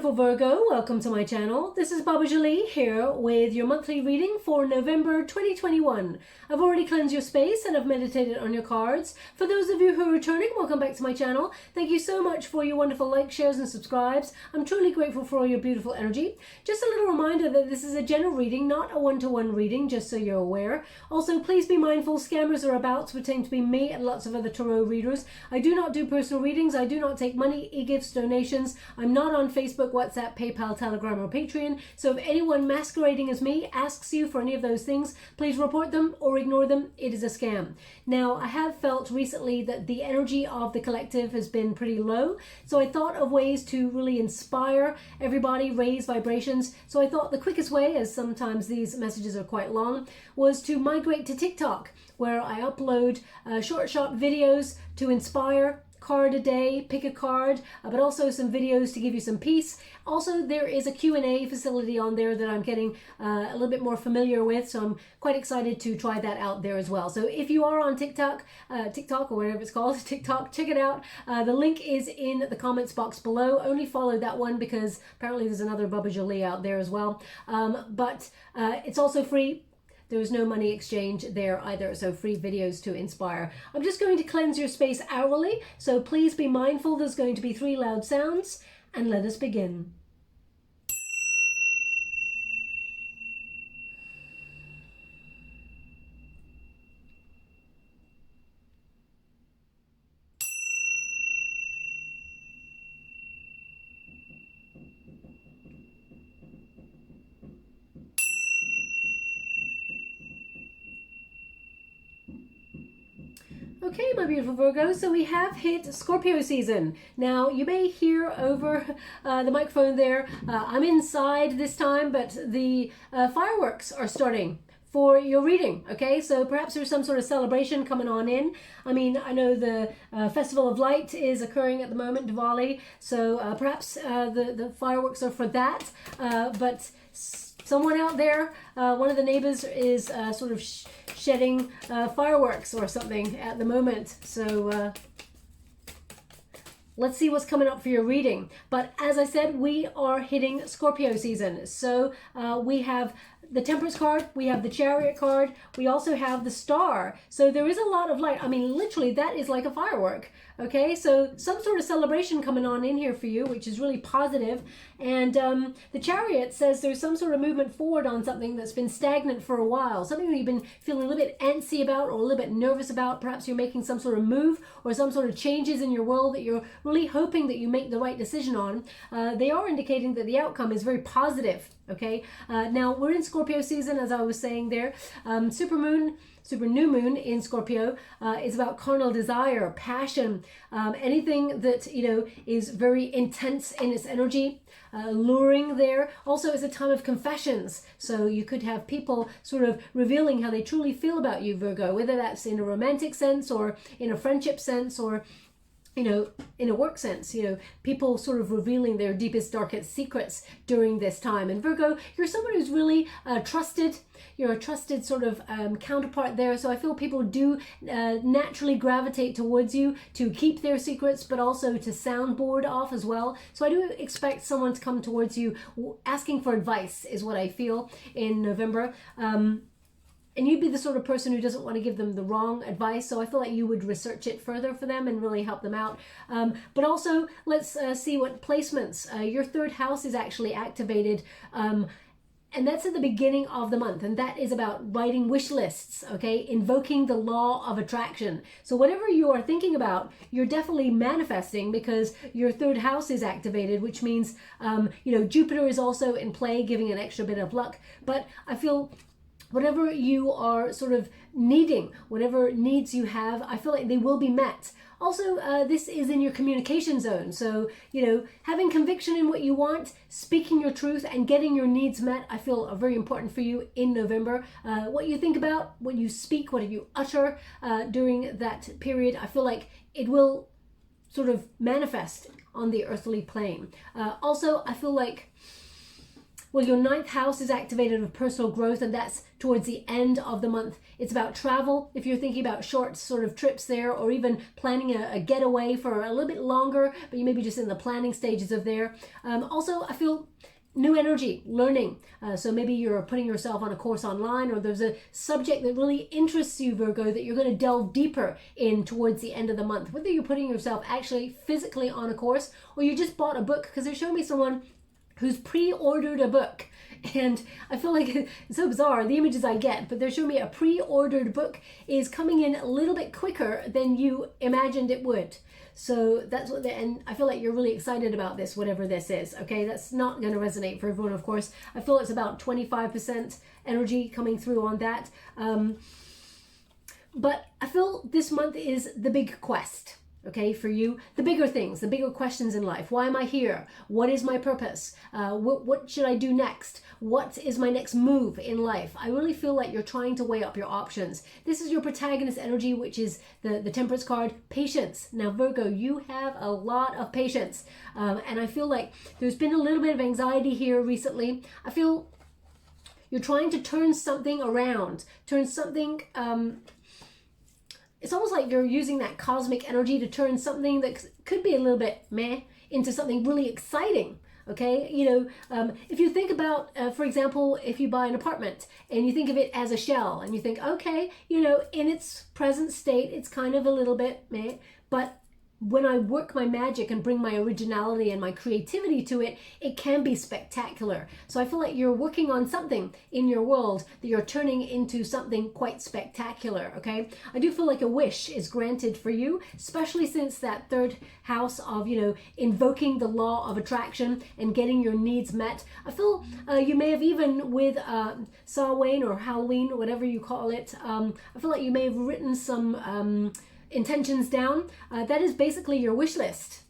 beautiful Virgo, welcome to my channel. This is Baba Jolie here with your monthly reading for November 2021. I've already cleansed your space and I've meditated on your cards. For those of you who are returning, welcome back to my channel. Thank you so much for your wonderful likes, shares and subscribes. I'm truly grateful for all your beautiful energy. Just a little reminder that this is a general reading, not a one-to-one reading, just so you're aware. Also, please be mindful, scammers are about to pretend to be me and lots of other tarot readers. I do not do personal readings. I do not take money, e-gifts, donations. I'm not on Facebook, WhatsApp, PayPal, Telegram or Patreon. So if anyone masquerading as me asks you for any of those things, please report them or ignore them. It is a scam. Now, I have felt recently that the energy of the collective has been pretty low. So I thought of ways to really inspire everybody, raise vibrations. So I thought the quickest way, as sometimes these messages are quite long, was to migrate to TikTok, where I upload short videos to inspire. Card a day, pick a card, but also some videos to give you some peace. Also, there is a Q&A facility on there that I'm getting a little bit more familiar with, so I'm quite excited to try that out there as well. So if you are on TikTok or whatever it's called, TikTok, check it out. The link is in the comments box below. Only follow that one because apparently there's another Baba Jolie out there as well. But it's also free. There was no money exchange there either, so free videos to inspire. I'm just going to cleanse your space hourly, so please be mindful. There's going to be 3 loud sounds, and let us begin. Okay, my beautiful Virgo, so we have hit Scorpio season. Now, you may hear over the microphone there, I'm inside this time, but the fireworks are starting for your reading, okay? So perhaps there's some sort of celebration coming on in. I mean, I know the Festival of Light is occurring at the moment, Diwali, so perhaps the fireworks are for that, but someone out there, one of the neighbors is sort of shedding fireworks or something at the moment. So let's see what's coming up for your reading. But as I said, we are hitting Scorpio season. So we have the Temperance card, we have the Chariot card, we also have the Star. So there is a lot of light. I mean, literally, that is like a firework. Okay, so some sort of celebration coming on in here for you, which is really positive. And the Chariot says there's some sort of movement forward on something that's been stagnant for a while, something that you've been feeling a little bit antsy about or a little bit nervous about. Perhaps you're making some sort of move or some sort of changes in your world that you're really hoping that you make the right decision on. They are indicating that the outcome is very positive. Okay, now we're in Scorpio season, as I was saying there. Super new moon in Scorpio is about carnal desire, passion, anything that, you know, is very intense in its energy, luring there. Also, it's a time of confessions. So you could have people sort of revealing how they truly feel about you, Virgo, whether that's in a romantic sense or in a friendship sense or, you know, in a work sense, you know, people sort of revealing their deepest, darkest secrets during this time. And Virgo, you're someone who's really trusted. You're a trusted sort of counterpart there. So I feel people do naturally gravitate towards you to keep their secrets, but also to soundboard off as well. So I do expect someone to come towards you asking for advice is what I feel in November. And you'd be the sort of person who doesn't want to give them the wrong advice. So I feel like you would research it further for them and really help them out. But also, let's see what placements. Your 3rd house is actually activated. And that's at the beginning of the month. And that is about writing wish lists, okay? Invoking the law of attraction. So whatever you are thinking about, you're definitely manifesting because your 3rd house is activated, which means, you know, Jupiter is also in play, giving an extra bit of luck. But I feel whatever you are sort of needing, whatever needs you have, I feel like they will be met. Also, this is in your communication zone. So, you know, having conviction in what you want, speaking your truth and getting your needs met, I feel are very important for you in November. What you think about, what you speak, what you utter during that period, I feel like it will sort of manifest on the earthly plane. Also, I feel like Well, your ninth house is activated with personal growth, and that's towards the end of the month. It's about travel, if you're thinking about short sort of trips there, or even planning a getaway for a little bit longer, but you may be just in the planning stages of there. Also, I feel new energy, learning. So maybe you're putting yourself on a course online, or there's a subject that really interests you, Virgo, that you're going to delve deeper in towards the end of the month. Whether you're putting yourself actually physically on a course, or you just bought a book, because they're showing me someone who's pre-ordered a book. And I feel like it's so bizarre, the images I get, but they're showing me a pre-ordered book is coming in a little bit quicker than you imagined it would. So that's what, and I feel like you're really excited about this, whatever this is, okay? That's not going to resonate for everyone, of course. I feel it's about 25% energy coming through on that. But I feel this month is the big quest. Okay, for you, the bigger things, the bigger questions in life. Why am I here? What is my purpose? What should I do next? What is my next move in life? I really feel like you're trying to weigh up your options. This is your protagonist energy, which is the Temperance card, patience. Now, Virgo, you have a lot of patience. And I feel like there's been a little bit of anxiety here recently. I feel you're trying to turn something around, turn something... It's almost like you're using that cosmic energy to turn something that could be a little bit meh into something really exciting. Okay, you know, if you think about, for example, if you buy an apartment and you think of it as a shell and you think, okay, you know, in its present state, it's kind of a little bit meh, but when I work my magic and bring my originality and my creativity to it, it can be spectacular. So I feel like you're working on something in your world that you're turning into something quite spectacular, okay? I do feel like a wish is granted for you, especially since that third house of, you know, invoking the law of attraction and getting your needs met. I feel you may have even with Samhain or Halloween, whatever you call it, I feel like you may have written some... intentions down. That is basically your wish list.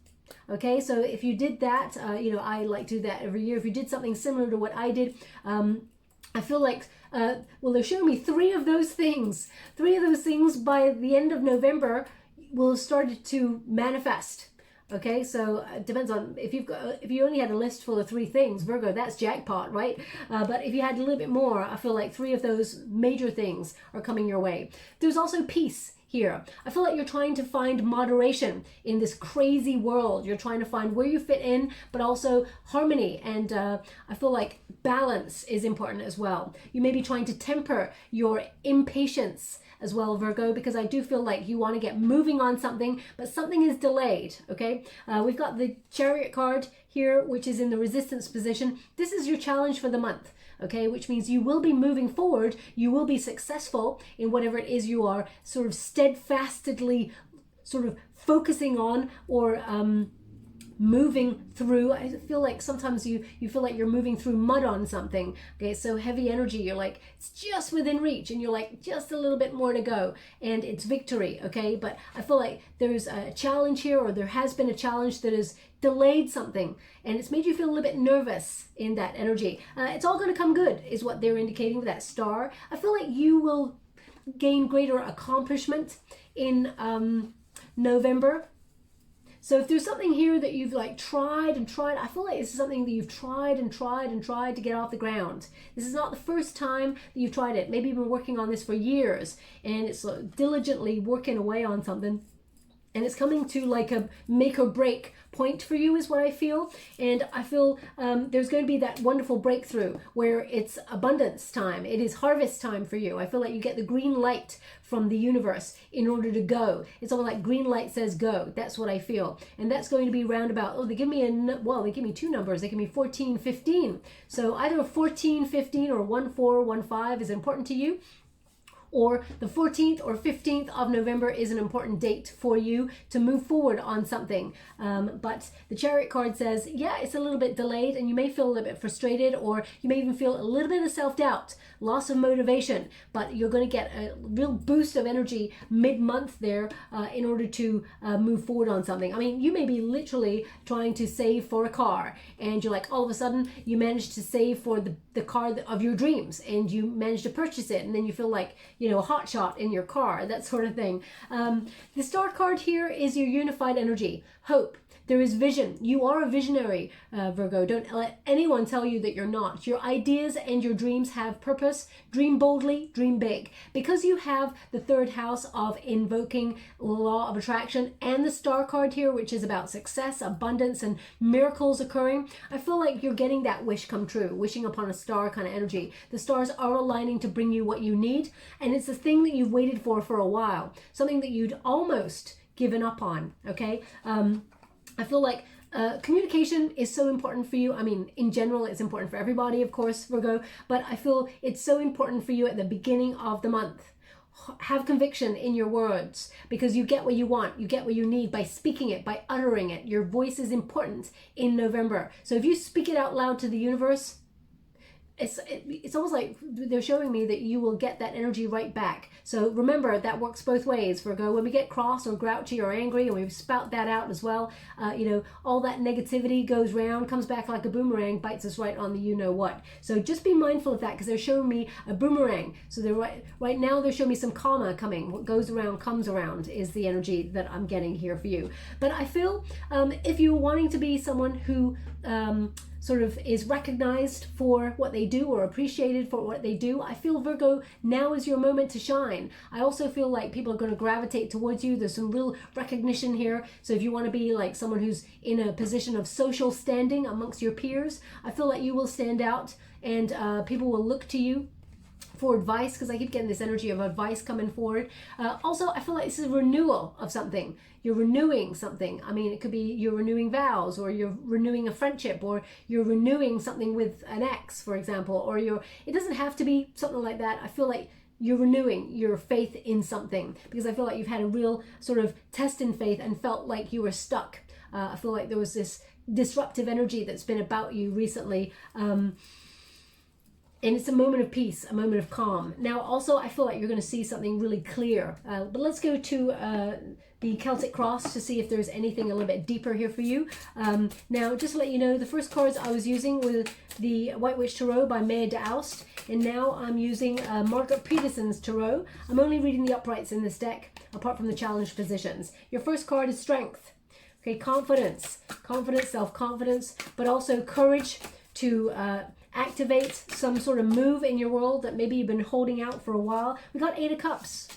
Okay, so if you did that, you know, I like to do that every year. If you did something similar to what I did, I feel like, well, they're showing me three of those things. Three of those things by the end of November will start to manifest. Okay, so it depends on if you only had a list full of three things, Virgo, that's jackpot, right? But if you had a little bit more, I feel like three of those major things are coming your way. There's also peace here. I feel like you're trying to find moderation in this crazy world. You're trying to find where you fit in, but also harmony. And I feel like balance is important as well. You may be trying to temper your impatience as well, Virgo, because I do feel like you want to get moving on something, but something is delayed, okay? We've got the Chariot card here, which is in the resistance position. This is your challenge for the month. Okay, which means you will be moving forward, you will be successful in whatever it is you are sort of steadfastly sort of focusing on or moving through. I feel like sometimes you feel like you're moving through mud on something. Okay, so heavy energy, you're like, it's just within reach, and you're like, just a little bit more to go, and it's victory, okay? But I feel like there's a challenge here, or there has been a challenge that has delayed something, and it's made you feel a little bit nervous in that energy. It's all going to come good, is what they're indicating with that star. I feel like you will gain greater accomplishment in November. So if there's something here that you've like tried and tried, I feel like this is something that you've tried and tried and tried to get off the ground. This is not the first time that you've tried it. Maybe you've been working on this for years, and it's like diligently working away on something, and it's coming to like a make or break point for you, is what I feel. And I feel there's going to be that wonderful breakthrough where it's abundance time. It is harvest time for you. I feel like you get the green light from the universe in order to go. It's almost like green light says go. That's what I feel. And that's going to be roundabout. Oh, they give me they give me two numbers. They give me 14, 15. So either 14, 15 or 1415 is important to you, or the 14th or 15th of November is an important date for you to move forward on something. But the Chariot card says, yeah, it's a little bit delayed, and you may feel a little bit frustrated, or you may even feel a little bit of self-doubt, loss of motivation, but you're going to get a real boost of energy mid-month there in order to move forward on something. I mean, you may be literally trying to save for a car, and you're like, all of a sudden you manage to save for the car of your dreams, and you manage to purchase it, and then you feel like, you know, a hot shot in your car, that sort of thing. The star card here is your unified energy, hope. There is vision. You are a visionary, Virgo. Don't let anyone tell you that you're not. Your ideas and your dreams have purpose. Dream boldly, dream big. Because you have the third house of invoking law of attraction and the star card here, which is about success, abundance, and miracles occurring, I feel like you're getting that wish come true, wishing upon a star kind of energy. The stars are aligning to bring you what you need, and it's a thing that you've waited for a while, something that you'd almost given up on, okay? I feel like communication is so important for you. I mean, in general, it's important for everybody, of course, Virgo, but I feel it's so important for you at the beginning of the month. Have conviction in your words, because you get what you want, you get what you need by speaking it, by uttering it. Your voice is important in November. So if you speak it out loud to the universe, it's almost like they're showing me that you will get that energy right back. So remember, that works both ways, Virgo. When we get cross or grouchy or angry and we spout that out as well, you know, all that negativity goes round, comes back like a boomerang, bites us right on the you-know-what. So just be mindful of that, because they're showing me a boomerang. So they're right now they're showing me some karma coming. What goes around comes around is the energy that I'm getting here for you. But I feel if you're wanting to be someone who sort of is recognized for what they do or appreciated for what they do, I feel, Virgo, now is your moment to shine. I also feel like people are going to gravitate towards you. There's some real recognition here. So if you want to be like someone who's in a position of social standing amongst your peers, I feel like you will stand out, and people will look to you for advice, because I keep getting this energy of advice coming forward. Also, I feel like this is a renewal of something. You're renewing something. I mean, it could be you're renewing vows, or you're renewing a friendship, or you're renewing something with an ex, for example, or it doesn't have to be something like that. I feel like you're renewing your faith in something, because I feel like you've had a real sort of test in faith and felt like you were stuck. I feel like there was this disruptive energy that's been about you recently. And it's a moment of peace, a moment of calm. Now, also, I feel like you're going to see something really clear. But let's go to the Celtic cross to see if there's anything a little bit deeper here for you. Now, just to let you know, the first cards I was using were the White Witch Tarot by Maya de Aust. And now I'm using Margaret Peterson's Tarot. I'm only reading the uprights in this deck, apart from the challenge positions. Your first card is Strength. Okay, confidence, self-confidence, but also courage to activate some sort of move in your world that maybe you've been holding out for a while. We got 8 of Cups.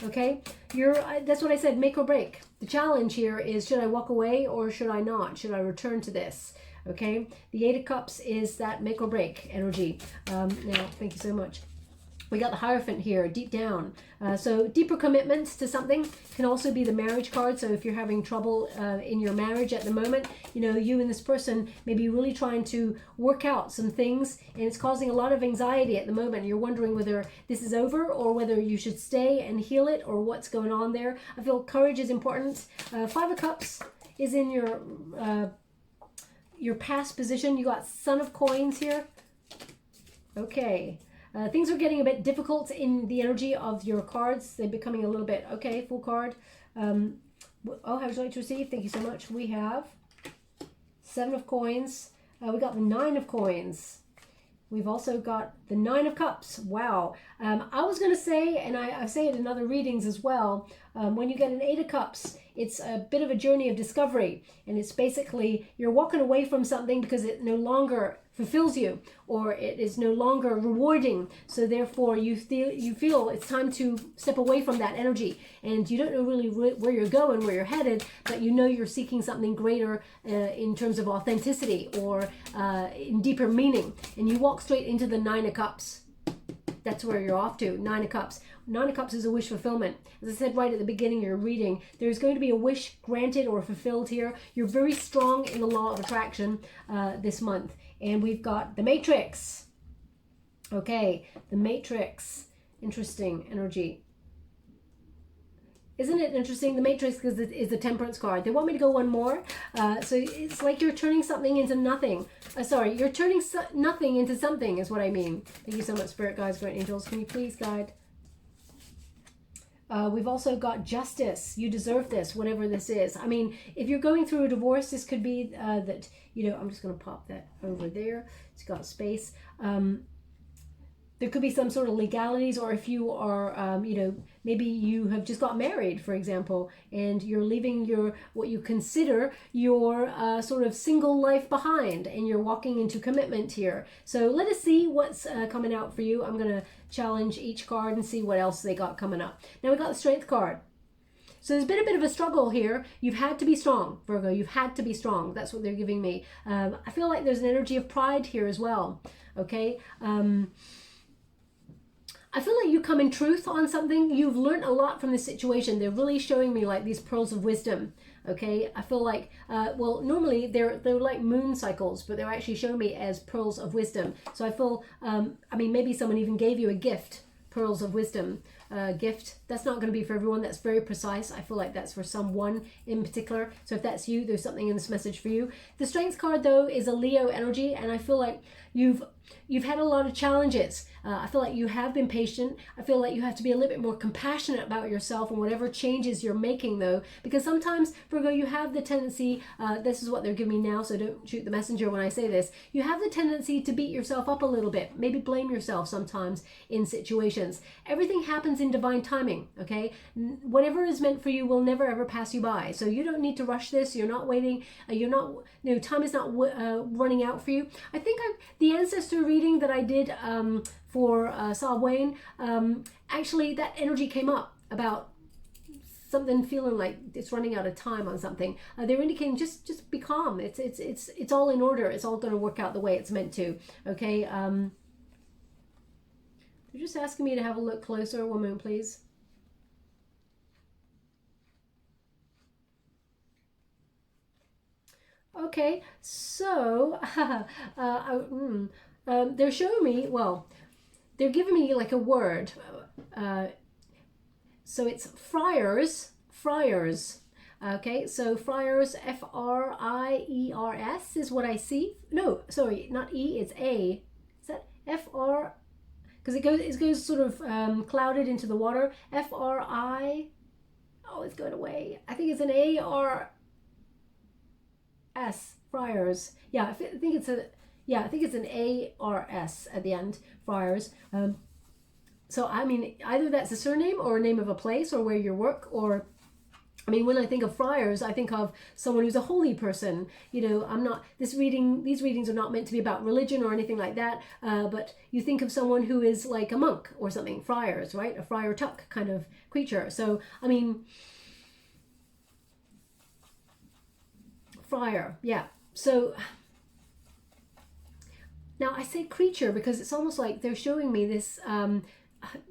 Okay, that's what I said, make or break. The challenge here is, should I walk away or should I not? Should I return to this? Okay, the 8 of Cups is that make or break energy. Now, thank you so much. We got the Hierophant here, deep down. So deeper commitment to something can also be the marriage card. So if you're having trouble in your marriage at the moment, you know, you and this person may be really trying to work out some things, and it's causing a lot of anxiety at the moment. You're wondering whether this is over or whether you should stay and heal it, or what's going on there. I feel courage is important. 5 of Cups is in your past position. You got Son of Coins here. Okay. Things are getting a bit difficult in the energy of your cards. They're becoming a little bit, okay, full card. Oh, how would you like to receive? Thank you so much. We have 7 of Coins. We got the 9 of Coins. We've also got the 9 of Cups. Wow. I was going to say, and I say it in other readings as well, when you get an 8 of Cups, it's a bit of a journey of discovery. And it's basically you're walking away from something because it no longer fulfills you, or it is no longer rewarding. So therefore you feel it's time to step away from that energy, and you don't know really where you're going, where you're headed, but you know you're seeking something greater in terms of authenticity or in deeper meaning, and you walk straight into the 9 of Cups. That's where you're off to. 9 of Cups. 9 of Cups is a wish fulfillment. As I said right at the beginning of your reading, there's going to be a wish granted or fulfilled here. You're very strong in the law of attraction this month. And we've got the Matrix. Okay, the Matrix. Interesting energy. Isn't it interesting? The Matrix is the Temperance card. They want me to go one more. So it's like you're turning something into nothing. Sorry, you're turning nothing into something is what I mean. Thank you so much, Spirit Guides, Great Angels. Can you please guide? We've also got Justice. You deserve this, whatever this is. I mean, if you're going through a divorce, this could be that, you know, I'm just going to pop that over there. It's got space. there could be some sort of legalities, or if you are, you know, maybe you have just got married, for example, and you're leaving your, what you consider your sort of single life behind, and you're walking into commitment here. So let us see what's coming out for you. I'm going to challenge each card and see what else they got coming up. Now we got the Strength card. So there's been a bit of a struggle here. You've had to be strong, Virgo. You've had to be strong. That's what they're giving me. I feel like there's an energy of pride here as well. Okay. I feel like you come in truth on something. You've learned a lot from this situation. They're really showing me like these pearls of wisdom. Okay, I feel like, well, normally they're like moon cycles, but they're actually showing me as pearls of wisdom. So I feel, I mean, maybe someone even gave you a gift, pearls of wisdom. Gift. That's not going to be for everyone. That's very precise. I feel like that's for someone in particular. So if that's you, there's something in this message for you. The Strength card though is a Leo energy, and I feel like you've had a lot of challenges. I feel like you have been patient. I feel like you have to be a little bit more compassionate about yourself and whatever changes you're making though, because sometimes, Virgo, you have the tendency, this is what they're giving me now, so don't shoot the messenger when I say this, you have the tendency to beat yourself up a little bit, maybe blame yourself sometimes in situations. Everything happens in divine timing, okay? Whatever is meant for you will never ever pass you by, so you don't need to rush this. You're not waiting, you're not, you know, time is not running out for you. I think the ancestor reading that I did for Samhain, actually that energy came up about something feeling like it's running out of time on something. They're indicating just be calm. It's all in order. It's all going to work out the way it's meant to. Okay. They're just asking me to have a look closer. One moment, please. Okay, so they're showing me, well, they're giving me like a word. So it's friars. Okay, so friars, F-R-I-E-R-S is what I see. No, sorry, not E, it's A. Is that F-R? Because it goes sort of clouded into the water. F-R-I. Oh, it's going away. I think it's an A-R-S. Friars. Yeah, I think it's a. Yeah, I think it's an A-R-S at the end, friars. So, I mean, either that's a surname or a name of a place or where you work, or, I mean, when I think of friars, I think of someone who's a holy person. You know, these readings are not meant to be about religion or anything like that, but you think of someone who is like a monk or something, friars, right? A friar tuck kind of creature. So, I mean, friar, yeah. So, now I say creature because it's almost like they're showing me this,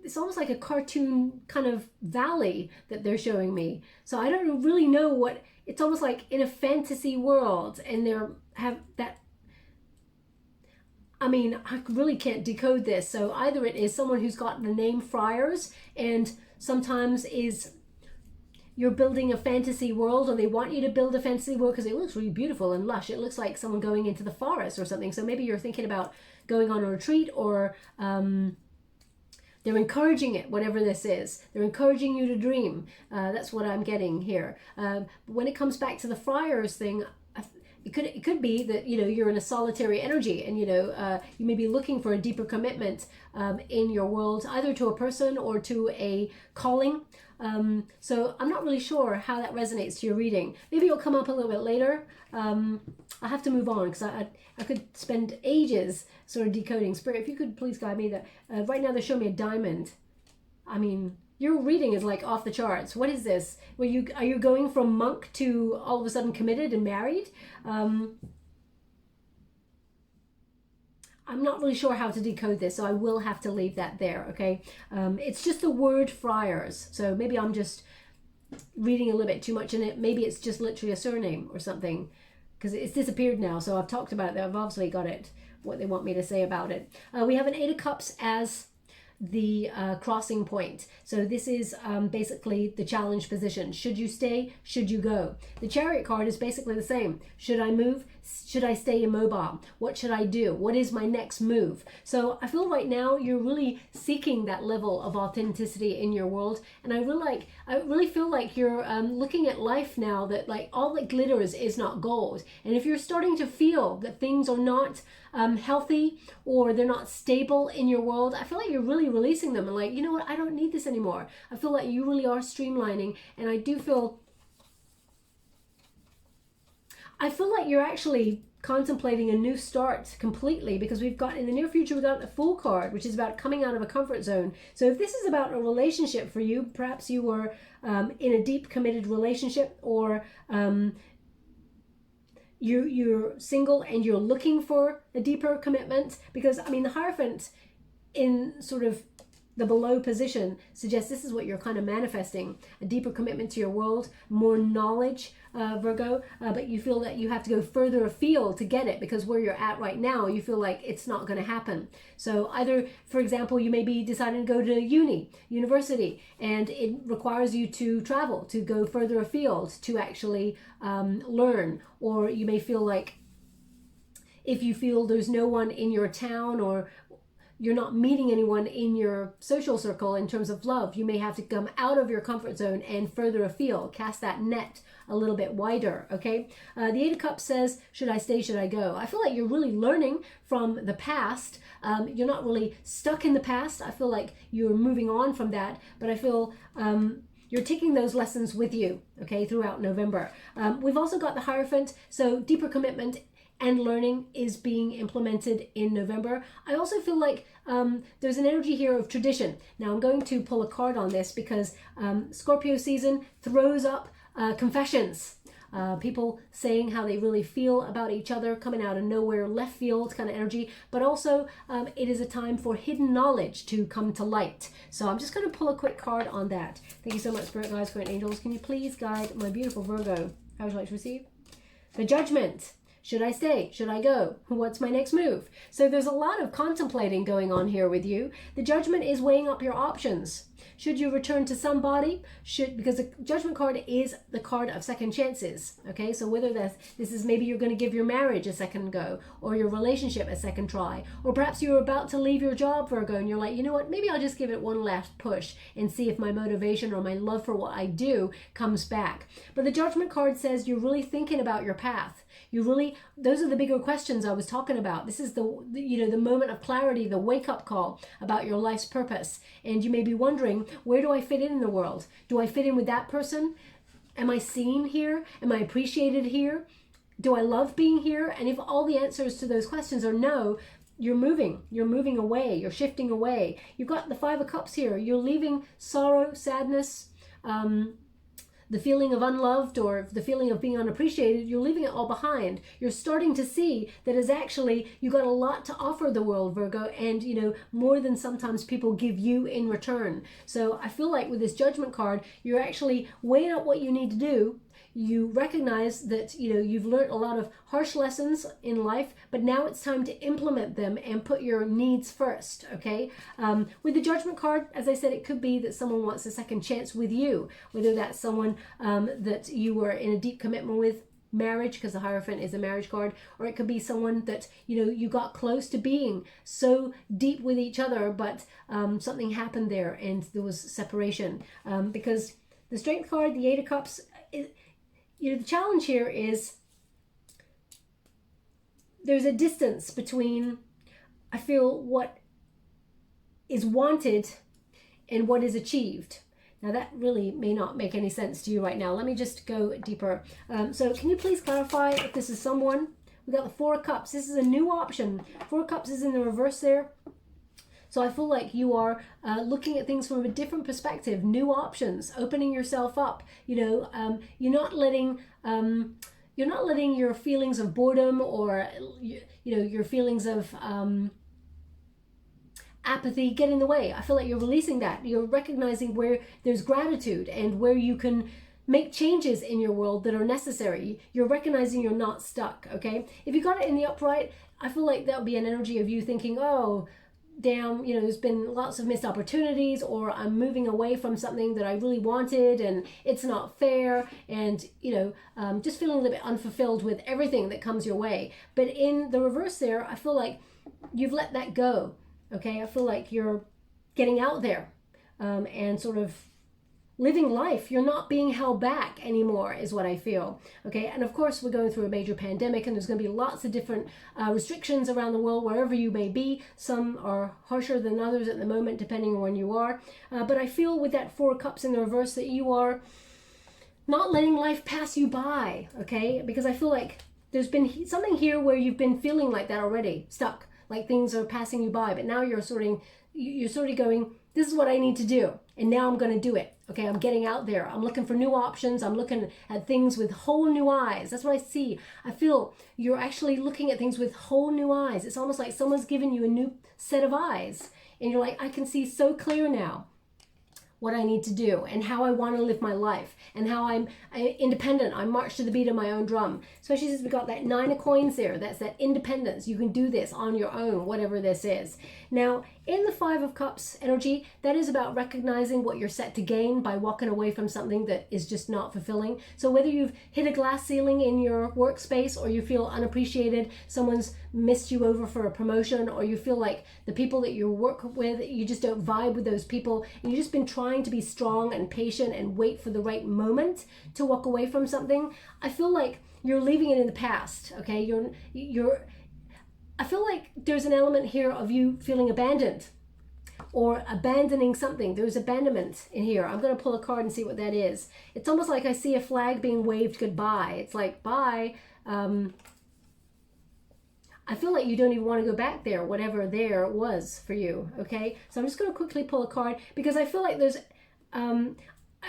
it's almost like a cartoon kind of valley that they're showing me. So I don't really know what, it's almost like in a fantasy world, and have that, I mean, I really can't decode this. So either it is someone who's got the name Friars, and sometimes you're building a fantasy world, or they want you to build a fantasy world because it looks really beautiful and lush. It looks like someone going into the forest or something. So maybe you're thinking about going on a retreat, or they're encouraging it, whatever this is. They're encouraging you to dream. That's what I'm getting here. When it comes back to the friars thing, it could be that, you know, you're in a solitary energy, and, you know, you may be looking for a deeper commitment in your world, either to a person or to a calling. So I'm not really sure how that resonates to your reading. Maybe it'll come up a little bit later. I have to move on because I could spend ages sort of decoding. Spirit, if you could please guide me. That right now they're showing me a diamond. I mean, your reading is like off the charts. What is this? Are you going from monk to all of a sudden committed and married? I'm not really sure how to decode this, so I will have to leave that there, okay? It's just the word friars, so maybe I'm just reading a little bit too much in it. Maybe it's just literally a surname or something, because it's disappeared now, so I've talked about it. I've obviously got it, what they want me to say about it. We have an Eight of Cups as the crossing point. So this is basically the challenge position. Should you stay? Should you go? The Chariot card is basically the same. Should I move? Should I stay immobile? What should I do? What is my next move? So I feel right now you're really seeking that level of authenticity in your world, and I really feel like you're looking at life now that like all that glitters is not gold. And if you're starting to feel that things are not healthy or they're not stable in your world, I feel like you're really releasing them and like, you know what, I don't need this anymore. I feel like you really are streamlining, and I feel like you're actually contemplating a new start completely, because we've got in the near future, we've got the Fool card, which is about coming out of a comfort zone. So if this is about a relationship for you, perhaps you were in a deep committed relationship, or you're single and you're looking for a deeper commitment, because I mean the Hierophant in sort of the below position suggests this is what you're kind of manifesting: a deeper commitment to your world, more knowledge, Virgo, but you feel that you have to go further afield to get it, because where you're at right now, you feel like it's not going to happen. So either, for example, you may be deciding to go to university, and it requires you to travel, to go further afield to actually learn. Or you may feel like if you feel there's no one in your town, or you're not meeting anyone in your social circle in terms of love, you may have to come out of your comfort zone and further afield, cast that net a little bit wider, okay? The Eight of Cups says, should I stay, should I go? I feel like you're really learning from the past. You're not really stuck in the past. I feel like you're moving on from that, but I feel you're taking those lessons with you, okay, throughout November. We've also got the Hierophant, so deeper commitment and learning is being implemented in November. I also feel like there's an energy here of tradition. Now I'm going to pull a card on this because Scorpio season throws up confessions. People saying how they really feel about each other, coming out of nowhere, left field kind of energy, but also it is a time for hidden knowledge to come to light. So I'm just going to pull a quick card on that. Thank you so much, Spirit Guides, Spirit Angels. Can you please guide my beautiful Virgo? How would you like to receive? The Judgment. Should I stay? Should I go? What's my next move? So there's a lot of contemplating going on here with you. The Judgment is weighing up your options. Should you return to somebody? Because the Judgment card is the card of second chances. Okay, so whether this is maybe you're going to give your marriage a second go, or your relationship a second try, or perhaps you're about to leave your job, Virgo, and you're like, you know what, maybe I'll just give it one last push and see if my motivation or my love for what I do comes back. But the Judgment card says you're really thinking about your path. Those are the bigger questions I was talking about. This is the moment of clarity, the wake-up call about your life's purpose. And you may be wondering, where do I fit in the world? Do I fit in with that person? Am I seen here? Am I appreciated here? Do I love being here? And if all the answers to those questions are no, you're moving away, you're shifting away. You've got the Five of Cups here. You're leaving sorrow, sadness, the feeling of unloved, or the feeling of being unappreciated. You're leaving it all behind. You're starting to see that is actually, you got a lot to offer the world, Virgo, and more than sometimes people give you in return. So I feel like with this Judgment card, you're actually weighing up what you need to do. You recognize that you've learned a lot of harsh lessons in life, but now it's time to implement them and put your needs first, okay? With the Judgment card, as I said, it could be that someone wants a second chance with you, whether that's someone that you were in a deep commitment with, marriage, because the Hierophant is a marriage card, or it could be someone that you got close to being so deep with each other, but something happened there and there was separation. Because the Strength card, the Eight of Cups, the challenge here is there's a distance between, I feel, what is wanted and what is achieved. Now that really may not make any sense to you right now. Let me just go deeper. So can you please clarify if this is someone? We got the Four of Cups. This is a new option. Four of Cups is in the reverse there. So I feel like you are looking at things from a different perspective, new options, opening yourself up. You're not letting your feelings of boredom, or your feelings of apathy get in the way. I feel like you're releasing that. You're recognizing where there's gratitude and where you can make changes in your world that are necessary. You're recognizing you're not stuck. Okay, if you got it in the upright, I feel like that would be an energy of you thinking, oh, damn, there's been lots of missed opportunities, or I'm moving away from something that I really wanted and it's not fair, and just feeling a little bit unfulfilled with everything that comes your way. But in the reverse there, I feel like you've let that go. Okay, I feel like you're getting out there and sort of living life. You're not being held back anymore is what I feel. Okay, and of course we're going through a major pandemic, and there's going to be lots of different restrictions around the world wherever you may be. Some are harsher than others at the moment depending on when you are, but I feel with that Four of Cups in the reverse that you are not letting life pass you by. Okay, because I feel like there's been something here where you've been feeling like that already, stuck, like things are passing you by, but now you're sort of going, this is what I need to do, and now I'm going to do it. Okay, I'm getting out there. I'm looking for new options. I'm looking at things with whole new eyes. That's what I see. I feel you're actually looking at things with whole new eyes. It's almost like someone's given you a new set of eyes, and you're like, I can see so clear now what I need to do and how I want to live my life and how I'm independent. I march to the beat of my own drum. Especially since we got that Nine of Coins there. That's that independence. You can do this on your own, whatever this is. Now, in the Five of Cups energy, that is about recognizing what you're set to gain by walking away from something that is just not fulfilling. So whether you've hit a glass ceiling in your workspace, or you feel unappreciated, someone's missed you over for a promotion, or you feel like the people that you work with, you just don't vibe with those people, and you've just been trying to be strong and patient and wait for the right moment to walk away from something, I feel like you're leaving it in the past. Okay, I feel like there's an element here of you feeling abandoned or abandoning something. There's abandonment in here. I'm going to pull a card and see what that is. It's almost like I see a flag being waved goodbye. It's like, bye. I feel like you don't even want to go back there, whatever there was for you, okay? So I'm just going to quickly pull a card because I feel like there's, I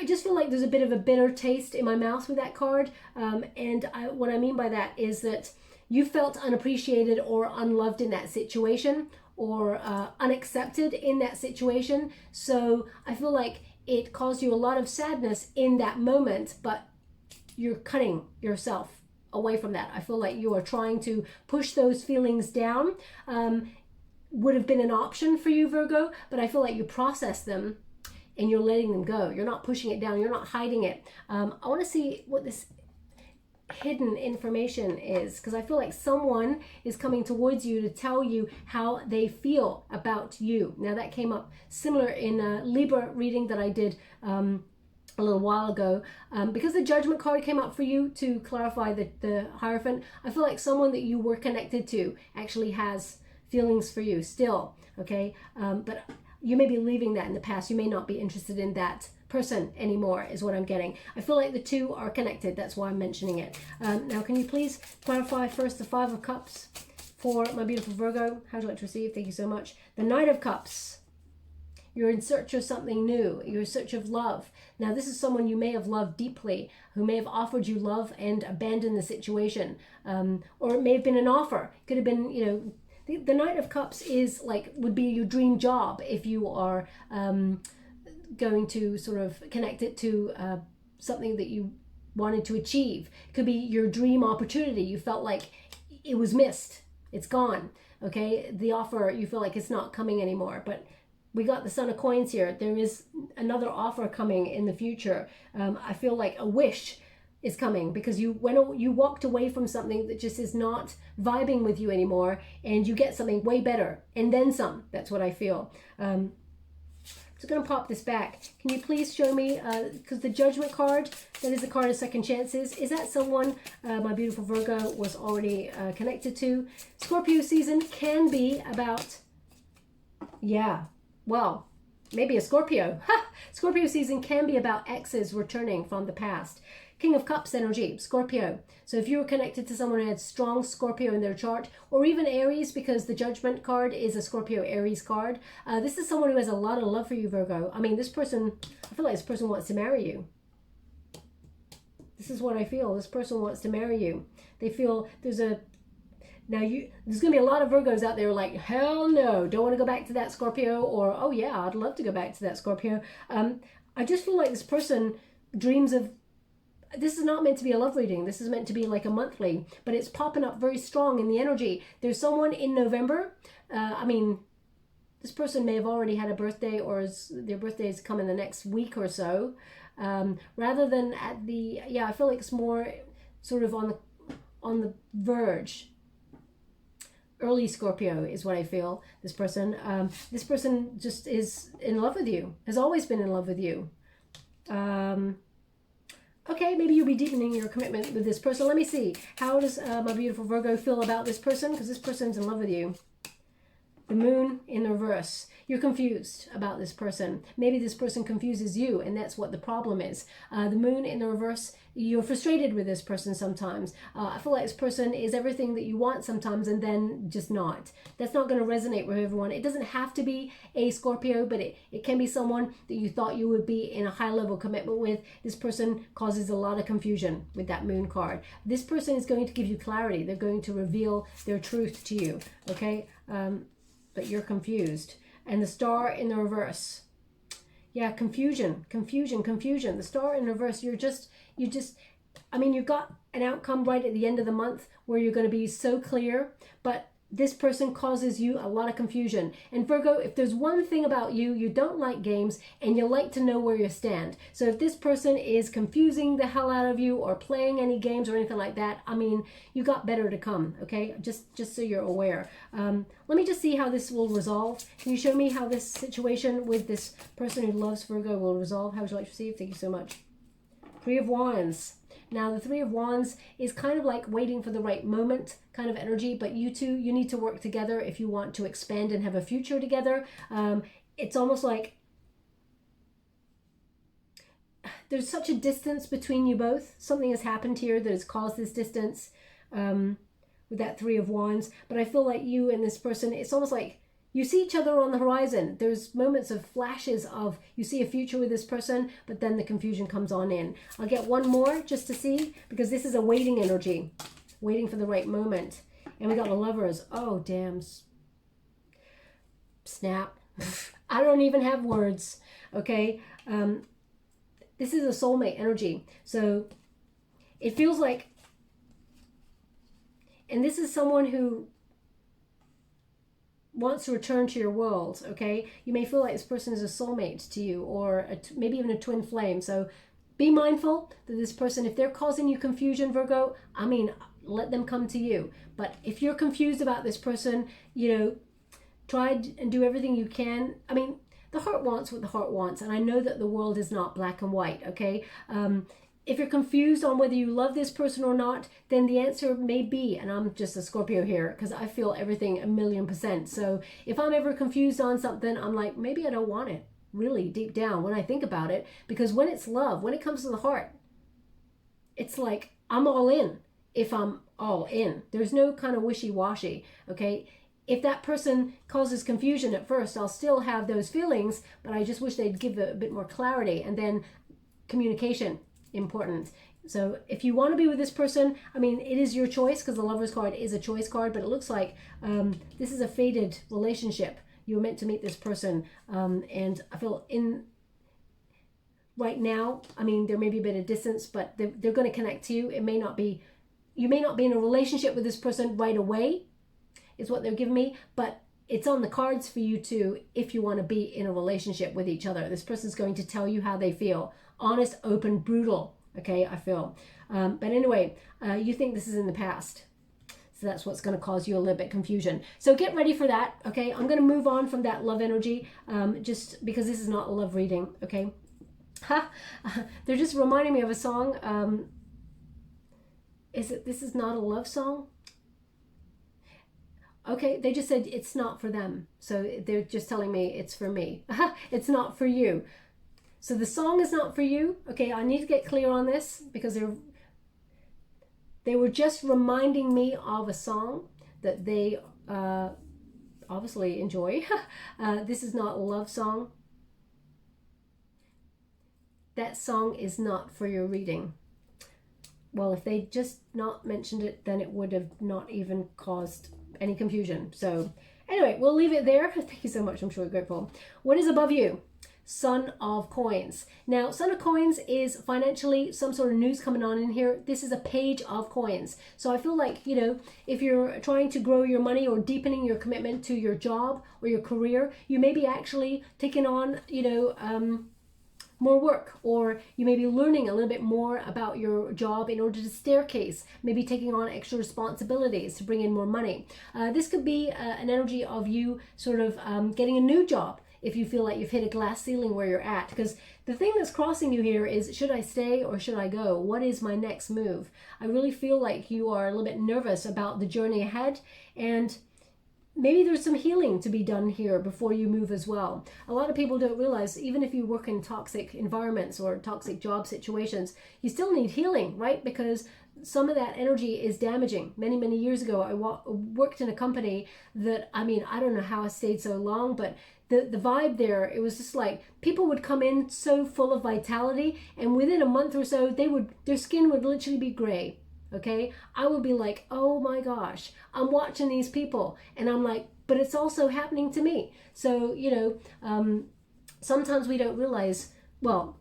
just feel like there's a bit of a bitter taste in my mouth with that card. What I mean by that is that you felt unappreciated or unloved in that situation, or unaccepted in that situation. So I feel like it caused you a lot of sadness in that moment, but you're cutting yourself away from that. I feel like you are trying to push those feelings down. Would have been an option for you, Virgo, but I feel like you process them and you're letting them go. You're not pushing it down. You're not hiding it. I want to see what this hidden information is, because I feel like someone is coming towards you to tell you how they feel about you. Now that came up similar in a Libra reading that I did a little while ago, because the Judgment card came up for you to clarify the Hierophant. I feel like someone that you were connected to actually has feelings for you still, okay? But you may be leaving that in the past. You may not be interested in that person anymore is what I'm getting. I feel like the two are connected. That's why I'm mentioning it. Now, can you please clarify first the Five of Cups for my beautiful Virgo? How would you like to receive? Thank you so much. The Knight of Cups. You're in search of something new. You're in search of love. Now, this is someone you may have loved deeply, who may have offered you love and abandoned the situation. Or it may have been an offer. Could have been, you know, the Knight of Cups is like, would be your dream job if you are going to sort of connect it to something that you wanted to achieve. It could be your dream opportunity. You felt like it was missed. It's gone. Okay, the offer, you feel like it's not coming anymore. But we got the Son of Coins here. There is another offer coming in the future. I feel like a wish is coming because you walked away from something that just is not vibing with you anymore, and you get something way better and then some. That's what I feel. So I'm going to pop this back. Can you please show me, because the Judgment card, that is the card of second chances. Is that someone my beautiful Virgo was already connected to? Scorpio season can be about, yeah, well, maybe a Scorpio. Scorpio season can be about exes returning from the past. King of Cups energy, Scorpio. So if you were connected to someone who had strong Scorpio in their chart, or even Aries, because the Judgment card is a Scorpio Aries card, this is someone who has a lot of love for you, Virgo. I mean, this person, I feel like this person wants to marry you. This is what I feel. This person wants to marry you. They feel there's a, now there's going to be a lot of Virgos out there like, hell no, don't want to go back to that Scorpio, or, oh yeah, I'd love to go back to that Scorpio. I just feel like this person dreams of, this is not meant to be a love reading. This is meant to be like a monthly, but it's popping up very strong in the energy. There's someone in November. I mean, this person may have already had a birthday, or their birthday is coming the next week or so. Rather than at the, yeah, I feel like it's more sort of on the verge. Early Scorpio is what I feel. This person just is in love with you, has always been in love with you. Okay, maybe you'll be deepening your commitment with this person. Let me see. How does my beautiful Virgo feel about this person? Because this person's in love with you. The moon in the reverse. You're confused about this person. Maybe this person confuses you, and that's what the problem is. The moon in the reverse, you're frustrated with this person sometimes. I feel like this person is everything that you want sometimes and then just not. That's not going to resonate with everyone. It doesn't have to be a Scorpio, but it can be someone that you thought you would be in a high level commitment with. This person causes a lot of confusion with that moon card. This person is going to give you clarity. They're going to reveal their truth to you, okay? But you're confused. And the star in the reverse. Yeah, confusion. The star in reverse, you got an outcome right at the end of the month where you're going to be so clear, but this person causes you a lot of confusion. And Virgo, if there's one thing about you, you don't like games and you like to know where you stand. So if this person is confusing the hell out of you or playing any games or anything like that, you got better to come, okay? Just so you're aware. Let me just see how this will resolve. Can you show me how this situation with this person who loves Virgo will resolve? How would you like to receive? Thank you so much. Three of Wands. Now, the Three of Wands is kind of like waiting for the right moment kind of energy, but you two, you need to work together if you want to expand and have a future together. It's almost like there's such a distance between you both. Something has happened here that has caused this distance with that Three of Wands. But I feel like you and this person, it's almost like you see each other on the horizon. There's moments of flashes of you see a future with this person, but then the confusion comes on in. I'll get one more just to see, because this is a waiting energy, waiting for the right moment. And we got the Lovers. Oh, damn. Snap. I don't even have words. Okay. This is a soulmate energy. So it feels like, and this is someone who wants to return to your world, okay? You may feel like this person is a soulmate to you, or maybe even a twin flame. So be mindful that this person, if they're causing you confusion, Virgo, let them come to you. But if you're confused about this person, try and do everything you can. The heart wants what the heart wants, and I know that the world is not black and white, okay? If you're confused on whether you love this person or not, then the answer may be, and I'm just a Scorpio here because I feel everything 1,000,000%. So if I'm ever confused on something, I'm like, maybe I don't want it, really deep down when I think about it. Because when it's love, when it comes to the heart, it's like I'm all in if I'm all in. There's no kind of wishy-washy, okay? If that person causes confusion at first, I'll still have those feelings, but I just wish they'd give it a bit more clarity. And then communication. Important. So if you want to be with this person, it is your choice, because the Lovers card is a choice card, but it looks like this is a fated relationship. You were meant to meet this person, and I feel right now, there may be a bit of distance, but they're going to connect to you. You may not be in a relationship with this person right away, is what they're giving me, but it's on the cards for you to, if you want to be in a relationship with each other. This person's going to tell you how they feel. Honest, open, brutal, okay, I feel. But anyway, you think this is in the past. So that's what's going to cause you a little bit confusion. So get ready for that, okay? I'm going to move on from that love energy, just because this is not a love reading, okay? They're just reminding me of a song. This is not a love song? Okay, they just said it's not for them. So they're just telling me it's for me. It's not for you. So the song is not for you. Okay, I need to get clear on this, because they were just reminding me of a song that they obviously enjoy. This is not a love song. That song is not for your reading. Well, if they just not mentioned it, then it would have not even caused any confusion. So anyway, we'll leave it there. Thank you so much. I'm sure you're grateful. What is above you? Son of Coins. Now, Son of Coins is financially some sort of news coming on in here. This is a page of coins. So I feel like, if you're trying to grow your money or deepening your commitment to your job or your career, you may be actually taking on, more work, or you may be learning a little bit more about your job in order to staircase, maybe taking on extra responsibilities to bring in more money. This could be an energy of you sort of getting a new job if you feel like you've hit a glass ceiling where you're at. Because the thing that's crossing you here is, should I stay or should I go? What is my next move? I really feel like you are a little bit nervous about the journey ahead, and maybe there's some healing to be done here before you move as well. A lot of people don't realize, even if you work in toxic environments or toxic job situations, you still need healing, right? Because some of that energy is damaging. Many years ago, I worked in a company that, I mean, I don't know how I stayed so long, but the vibe there, it was just like people would come in so full of vitality, and within a month or so, their skin would literally be gray. Okay, I would be like, oh my gosh, I'm watching these people, and I'm like, but it's also happening to me. So, you know, sometimes we don't realize, well,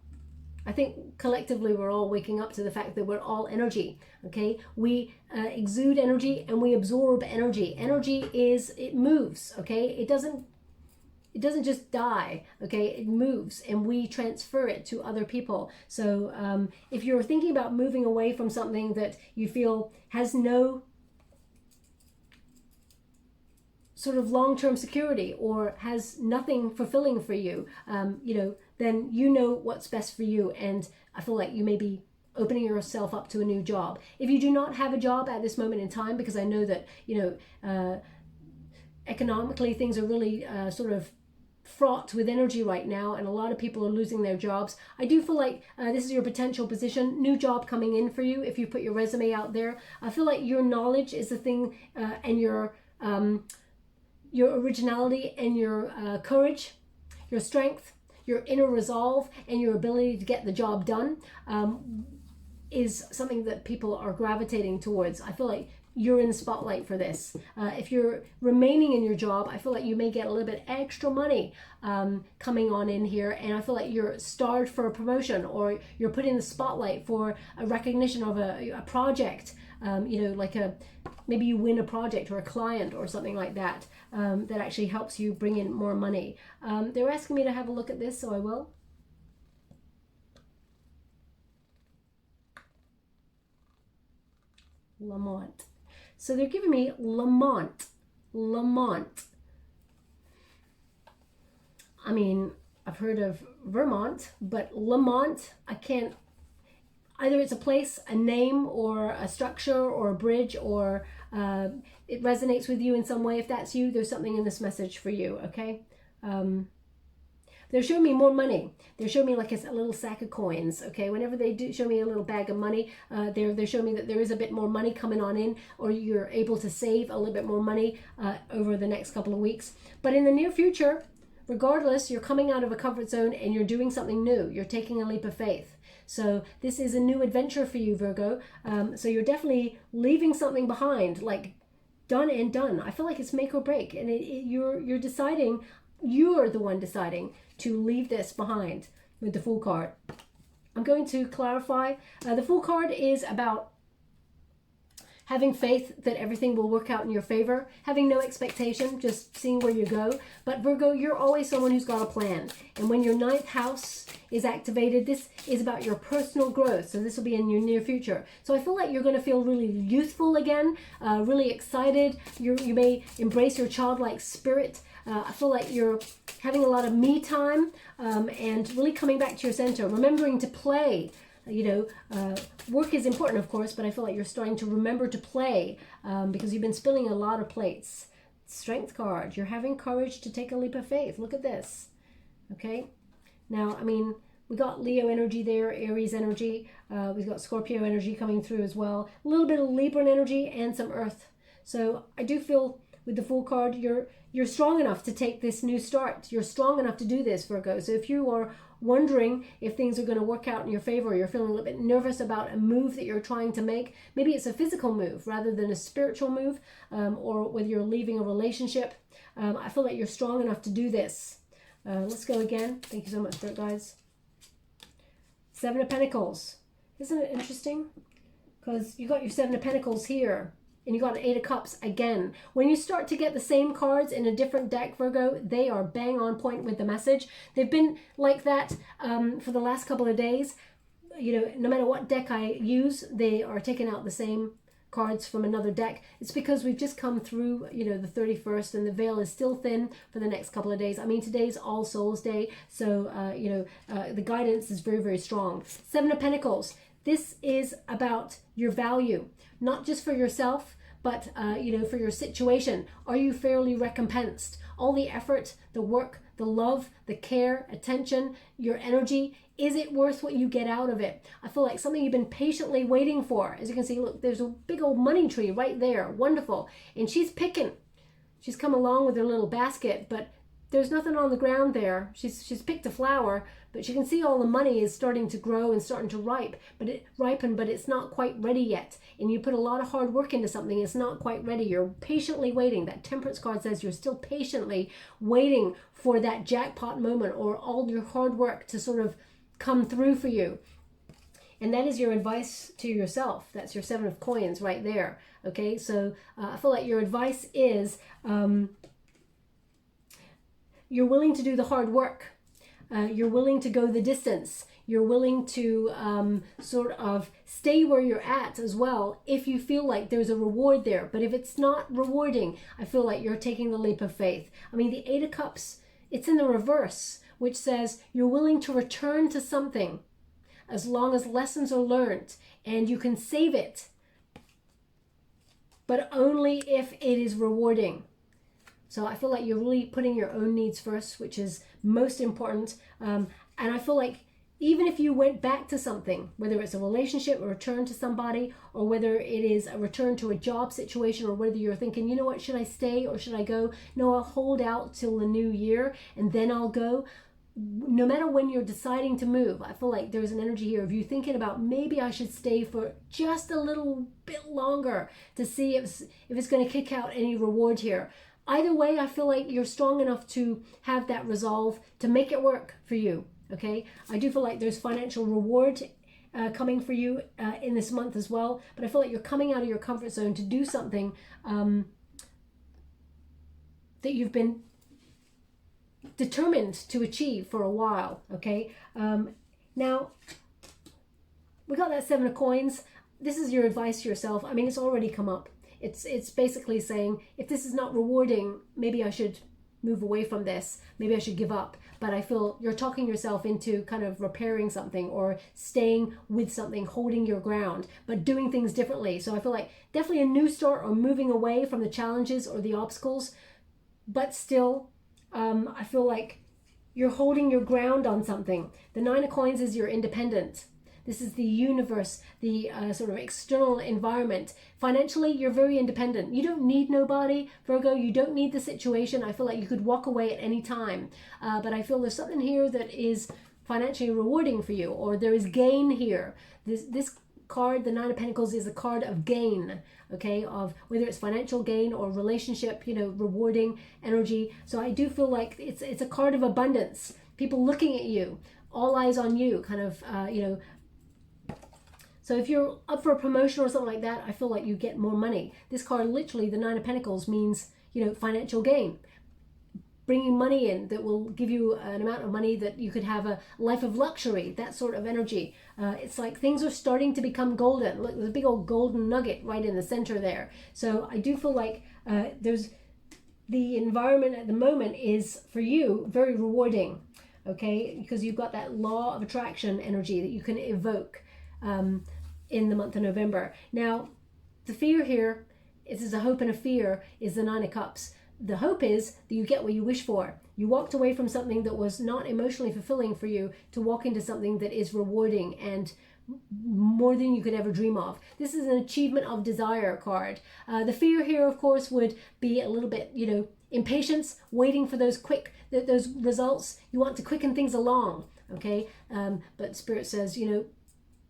I think collectively we're all waking up to the fact that we're all energy. Okay, we exude energy and we absorb energy. Energy it moves. Okay, it doesn't just die. Okay, it moves, and we transfer it to other people. So if you're thinking about moving away from something that you feel has no sort of long-term security or has nothing fulfilling for you, you know, then you know what's best for you. And I feel like you may be opening yourself up to a new job. If you do not have a job at this moment in time, because I know that, you know, economically things are really sort of fraught with energy right now, and a lot of people are losing their jobs. I do feel like this is your potential position, new job coming in for you if you put your resume out there. I feel like your knowledge is the thing, and your originality and your courage, your strength, your inner resolve, and your ability to get the job done is something that people are gravitating towards. I feel like you're in the spotlight for this. If you're remaining in your job, I feel like you may get a little bit extra money coming on in here, and I feel like you're starred for a promotion, or you're put in the spotlight for a recognition of a project. You know, like maybe you win a project or a client or something like that, that actually helps you bring in more money. They're asking me to have a look at this, so I will. Lamont. So they're giving me Lamont. Lamont. I mean, I've heard of Vermont, but Lamont, I can't. Either it's a place, a name, or a structure, or a bridge, or it resonates with you in some way. If that's you, there's something in this message for you, okay? They're showing me more money. They're showing me like a little sack of coins, okay? Whenever they do show me a little bag of money, they're showing me that there is a bit more money coming on in, or you're able to save a little bit more money over the next couple of weeks. But in the near future, regardless, you're coming out of a comfort zone and you're doing something new. You're taking a leap of faith. So this is a new adventure for you, Virgo. So you're definitely leaving something behind, like done and done. I feel like it's make or break, and you're deciding. You're the one deciding to leave this behind with the Fool card. I'm going to clarify. The Fool card is about having faith that everything will work out in your favor, having no expectation, just seeing where you go. But Virgo, you're always someone who's got a plan. And when your 9th house is activated, this is about your personal growth. So this will be in your near future. So I feel like you're going to feel really youthful again, really excited. You may embrace your childlike spirit. I feel like you're having a lot of me time and really coming back to your center, remembering to play. You know, work is important, of course, but I feel like you're starting to remember to play because you've been spilling a lot of plates. Strength card. You're having courage to take a leap of faith. Look at this. Okay. Now, I mean, we got Leo energy there, Aries energy. We've got Scorpio energy coming through as well. A little bit of Libran energy and some Earth. So I do feel with the Fool card, you're strong enough to take this new start. You're strong enough to do this, Virgo. So if you are wondering if things are going to work out in your favor, or you're feeling a little bit nervous about a move that you're trying to make, maybe it's a physical move rather than a spiritual move, or whether you're leaving a relationship, I feel like you're strong enough to do this. Let's go again. Thank you so much for it, guys. 7 of Pentacles. Isn't it interesting? Because you got your 7 of Pentacles here, and you got an 8 of Cups again. When you start to get the same cards in a different deck, Virgo, they are bang on point with the message. They've been like that for the last couple of days. You know, no matter what deck I use, they are taking out the same cards from another deck. It's because we've just come through, you know, the 31st, and the veil is still thin for the next couple of days. I mean, today's All Souls Day, so you know, the guidance is very, very strong. Seven of Pentacles. This is about your value, not just for yourself, but you know, for your situation. Are you fairly recompensed? All the effort, the work, the love, the care, attention, your energy, is it worth what you get out of it? I feel like something you've been patiently waiting for. As you can see, look, there's a big old money tree right there. Wonderful. And she's picking. She's come along with her little basket, but there's nothing on the ground there. She's picked a flower, but you can see all the money is starting to grow and starting to ripen, but it's not quite ready yet. And you put a lot of hard work into something, it's not quite ready. You're patiently waiting. That Temperance card says you're still patiently waiting for that jackpot moment, or all your hard work to sort of come through for you. And that is your advice to yourself. That's your Seven of Coins right there. Okay, so I feel like your advice is you're willing to do the hard work. You're willing to go the distance. You're willing to sort of stay where you're at as well if you feel like there's a reward there. But if it's not rewarding, I feel like you're taking the leap of faith. I mean, the Eight of Cups, it's in the reverse, which says you're willing to return to something as long as lessons are learned, and you can save it, but only if it is rewarding. So I feel like you're really putting your own needs first, which is most important. And I feel like even if you went back to something, whether it's a relationship, a return to somebody, or whether it is a return to a job situation, or whether you're thinking, you know what, should I stay or should I go? No, I'll hold out till the new year and then I'll go. No matter when you're deciding to move, I feel like there's an energy here of you thinking about, maybe I should stay for just a little bit longer to see if it's going to kick out any reward here. Either way, I feel like you're strong enough to have that resolve to make it work for you, okay? I do feel like there's financial reward coming for you in this month as well, but I feel like you're coming out of your comfort zone to do something that you've been determined to achieve for a while, okay? Now, we got that Seven of Coins. This is your advice to yourself. I mean, it's already come up. It's basically saying, if this is not rewarding, maybe I should move away from this. Maybe I should give up. But I feel you're talking yourself into kind of repairing something, or staying with something, holding your ground, but doing things differently. So I feel like definitely a new start, or moving away from the challenges or the obstacles, but still, I feel like you're holding your ground on something. The Nine of Coins is your independent. This is the universe, the sort of external environment. Financially, you're very independent. You don't need nobody, Virgo. You don't need the situation. I feel like you could walk away at any time. But I feel there's something here that is financially rewarding for you, or there is gain here. This card, the Nine of Pentacles, is a card of gain, okay, of whether it's financial gain or relationship, you know, rewarding energy. So I do feel like it's a card of abundance. People looking at you, all eyes on you, kind of, you know. So if you're up for a promotion or something like that, I feel like you get more money. This card, literally, the Nine of Pentacles, means, you know, financial gain. Bringing money in that will give you an amount of money that you could have a life of luxury, that sort of energy. It's like things are starting to become golden. Look, there's a big old golden nugget right in the center there. So I do feel like there's the environment at the moment is, for you, very rewarding, okay? Because you've got that law of attraction energy that you can evoke in the month of November. Now, the fear here, this is a hope and a fear, is the Nine of Cups. The hope is that you get what you wish for. You walked away from something that was not emotionally fulfilling for you to walk into something that is rewarding and more than you could ever dream of. This is an achievement of desire card. The fear here, of course, would be a little bit, you know, impatience, waiting for those those results. You want to quicken things along, okay? But Spirit says, you know,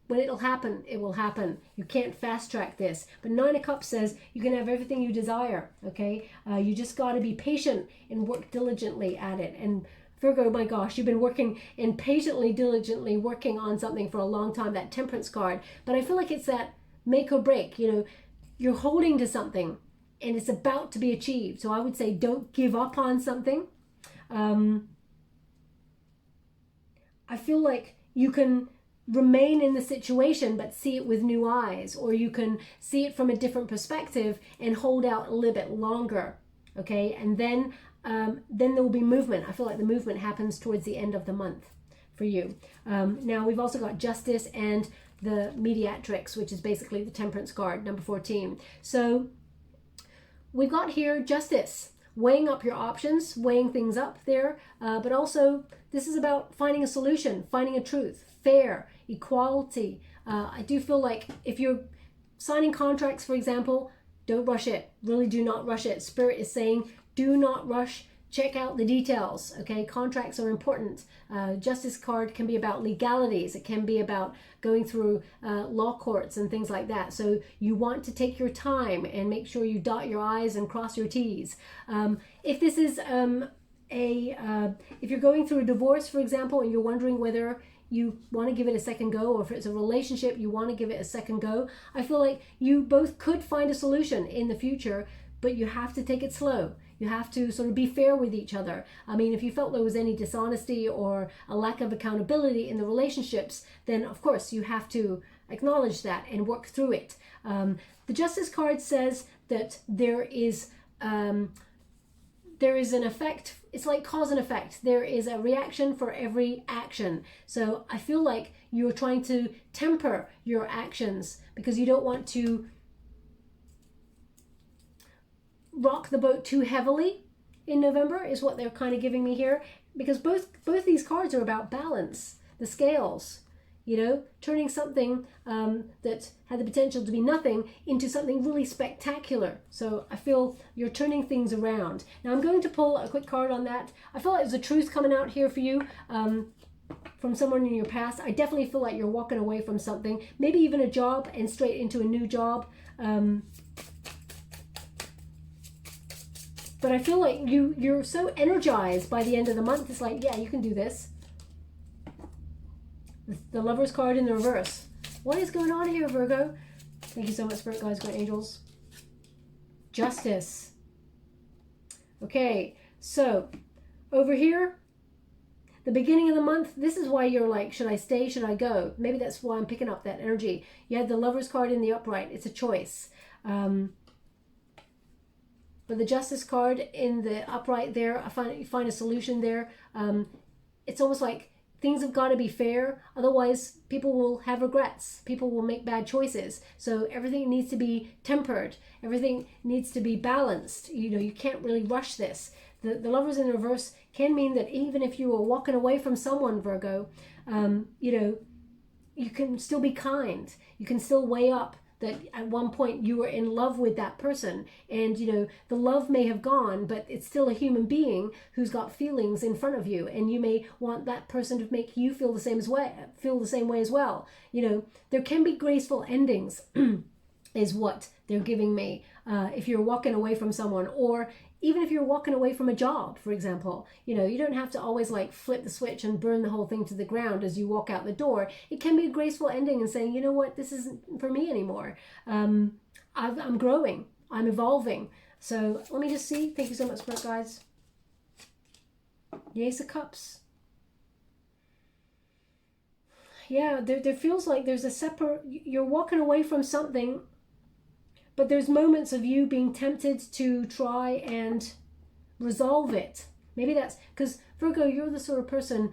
when it'll happen, it will happen. You can't fast track this. But Nine of Cups says you can have everything you desire, okay? You just got to be patient and work diligently at it. And Virgo, my gosh, you've been working and patiently, diligently working on something for a long time, that Temperance card. But I feel like it's that make or break, you know, you're holding to something and it's about to be achieved. So I would say don't give up on something. I feel like you can remain in the situation but see it with new eyes, or you can see it from a different perspective and hold out a little bit longer. Okay, and then there will be movement. I feel like the movement happens towards the end of the month for you. Now we've also got Justice and the Mediatrix, which is basically the Temperance card, number 14. So we've got here Justice, weighing up your options, weighing things up there, but also this is about finding a solution, finding a truth, fair, equality. I do feel like if you're signing contracts, for example, don't rush it. Really do not rush it. Spirit is saying, do not rush. Check out the details. Okay, contracts are important. Justice card can be about legalities. It can be about going through law courts and things like that. So you want to take your time and make sure you dot your I's and cross your T's. If this is if you're going through a divorce, for example, and you're wondering whether you want to give it a second go, or if it's a relationship, you want to give it a second go, I feel like you both could find a solution in the future, but you have to take it slow. You have to sort of be fair with each other. I mean, if you felt there was any dishonesty or a lack of accountability in the relationships, then of course you have to acknowledge that and work through it. The Justice card says that there is an effect. It's like cause and effect. There is a reaction for every action. So I feel like you're trying to temper your actions because you don't want to rock the boat too heavily in November, is what they're kind of giving me here, because both these cards are about balance, the scales, you know, turning something that had the potential to be nothing into something really spectacular. So I feel you're turning things around. Now I'm going to pull a quick card on that. I feel like there's a truth coming out here for you from someone in your past. I definitely feel like you're walking away from something, maybe even a job, and straight into a new job. But I feel like you're so energized by the end of the month. It's like, yeah, you can do this. The Lover's card in the reverse. What is going on here, Virgo? Thank you so much, Spirit Guides, Great Angels. Justice. Okay, so over here, the beginning of the month, this is why you're like, should I stay, should I go? Maybe that's why I'm picking up that energy. You had the Lover's card in the upright. It's a choice. But the Justice card in the upright there, you find a solution there. It's almost like things have got to be fair. Otherwise, people will have regrets. People will make bad choices. So everything needs to be tempered. Everything needs to be balanced. You know, you can't really rush this. The Lovers in reverse can mean that even if you were walking away from someone, Virgo, you know, you can still be kind. You can still weigh up that at one point you were in love with that person, and you know the love may have gone, but it's still a human being who's got feelings in front of you, and you may want that person to make you feel the same way as well. You know, there can be graceful endings is what they're giving me if you're walking away from someone, or even if you're walking away from a job, for example. You know, you don't have to always like flip the switch and burn the whole thing to the ground as you walk out the door. It can be a graceful ending and saying, you know what, this isn't for me anymore. I'm growing, I'm evolving. So let me just see. Thank you so much, Spirit Guides. The Ace of Cups. Yeah, there feels like there's a separate, you're walking away from something, but there's moments of you being tempted to try and resolve it. Maybe that's because, Virgo, you're the sort of person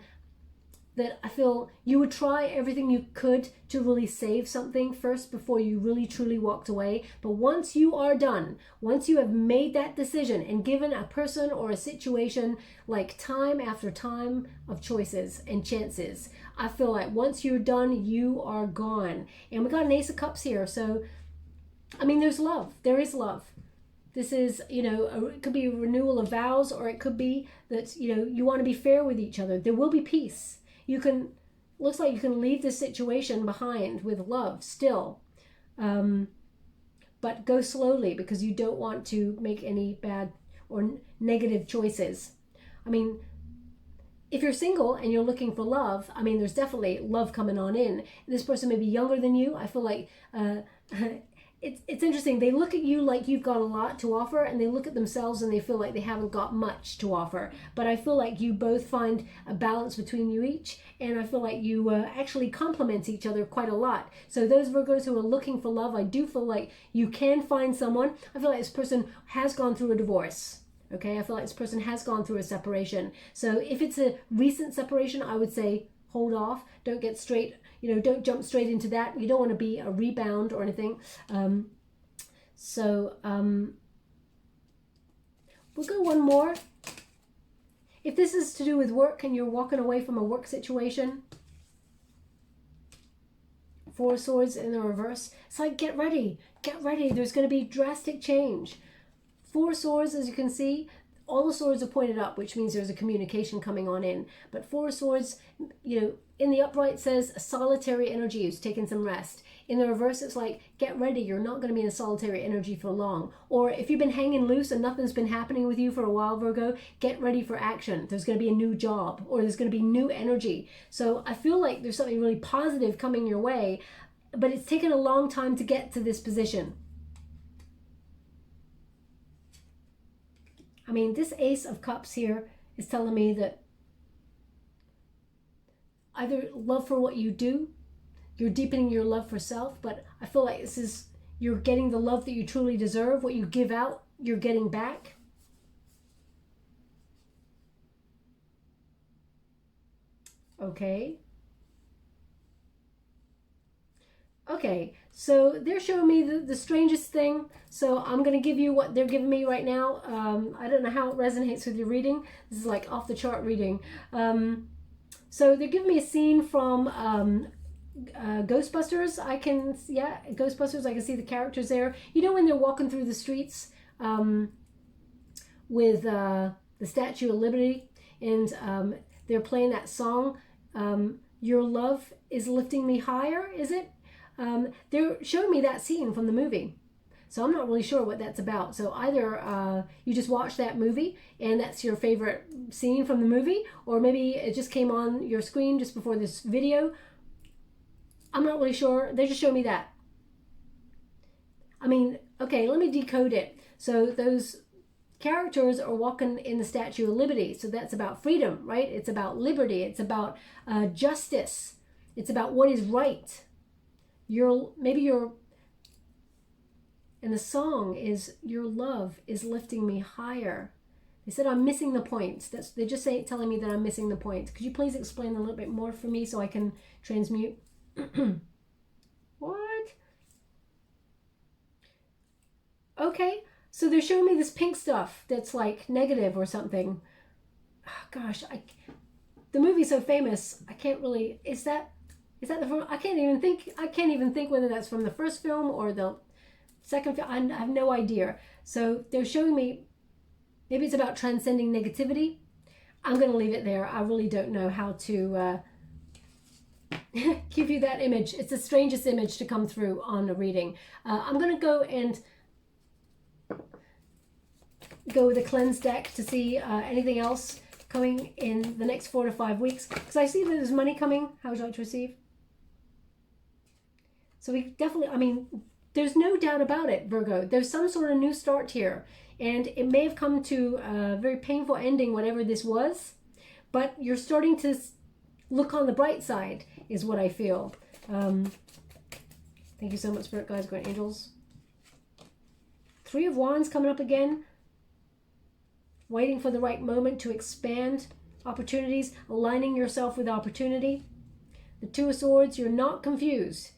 that I feel you would try everything you could to really save something first before you really truly walked away. But once you are done, once you have made that decision and given a person or a situation like time after time of choices and chances, I feel like once you're done, you are gone. And we got an Ace of Cups here. So I mean, there's love. There is love. This is, you know, it could be a renewal of vows, or it could be that, you know, you want to be fair with each other. There will be peace. You can, looks like you can leave this situation behind with love still. But go slowly because you don't want to make any bad or negative choices. I mean, if you're single and you're looking for love, I mean, there's definitely love coming on in. This person may be younger than you. I feel like it's interesting. They look at you like you've got a lot to offer, and they look at themselves and they feel like they haven't got much to offer. But I feel like you both find a balance between you each, and I feel like you actually complement each other quite a lot. So those Virgos who are looking for love, I do feel like you can find someone. I feel like this person has gone through a divorce. Okay, I feel like this person has gone through a separation. So if it's a recent separation, I would say hold off. Don't get straight, don't jump straight into that. You don't want to be a rebound or anything. We'll go one more. If this is to do with work and you're walking away from a work situation, Four of Swords in the reverse, it's like get ready. There's going to be drastic change. Four Swords, as you can see, all the swords are pointed up, which means there's a communication coming on in. But Four Swords, in the upright says a solitary energy, who's taking some rest. In the reverse, it's like, get ready. You're not going to be in a solitary energy for long. Or if you've been hanging loose and nothing's been happening with you for a while, Virgo, get ready for action. There's going to be a new job, or there's going to be new energy. So I feel like there's something really positive coming your way, but it's taken a long time to get to this position. I mean, this Ace of Cups here is telling me that either love for what you do, you're deepening your love for self, but I feel like this is, you're getting the love that you truly deserve. What you give out, you're getting back. Okay. Okay, so they're showing me the strangest thing. So I'm going to give you what they're giving me right now. I don't know how it resonates with your reading. This is like off the chart reading. So they're giving me a scene from Ghostbusters. Ghostbusters, I can see the characters there. You know when they're walking through the streets with the Statue of Liberty, and they're playing that song, Your Love is Lifting Me Higher, is it? They're showing me that scene from the movie. So I'm not really sure what that's about. So either you just watched that movie and that's your favorite scene from the movie, or maybe it just came on your screen just before this video. I'm not really sure. They just showed me that. I mean, okay, let me decode it. So those characters are walking in the Statue of Liberty. So that's about freedom, right? It's about liberty. It's about justice. It's about what is right. And the song is, your love is lifting me higher. They said I'm missing the point. They're just telling me that I'm missing the point. Could you please explain a little bit more for me so I can transmute? What? Okay, so they're showing me this pink stuff that's like negative or something. Oh, gosh, the movie's so famous. I can't really. Is that the? I can't even think whether that's from the first film or the second film. I have no idea. So they're showing me. Maybe it's about transcending negativity. I'm going to leave it there. I really don't know how to give you that image. It's the strangest image to come through on a reading. I'm going to go with a cleanse deck to see anything else coming in the next 4 to 5 weeks. Because I see that there's money coming. How would you like to receive? So we definitely, I mean, there's no doubt about it, Virgo. There's some sort of new start here. And it may have come to a very painful ending, whatever this was. But you're starting to look on the bright side, is what I feel. Thank you so much, Spirit Guides, Guardian Angels. 3 of Wands coming up again. Waiting for the right moment to expand opportunities, aligning yourself with opportunity. The 2 of Swords, you're not confused.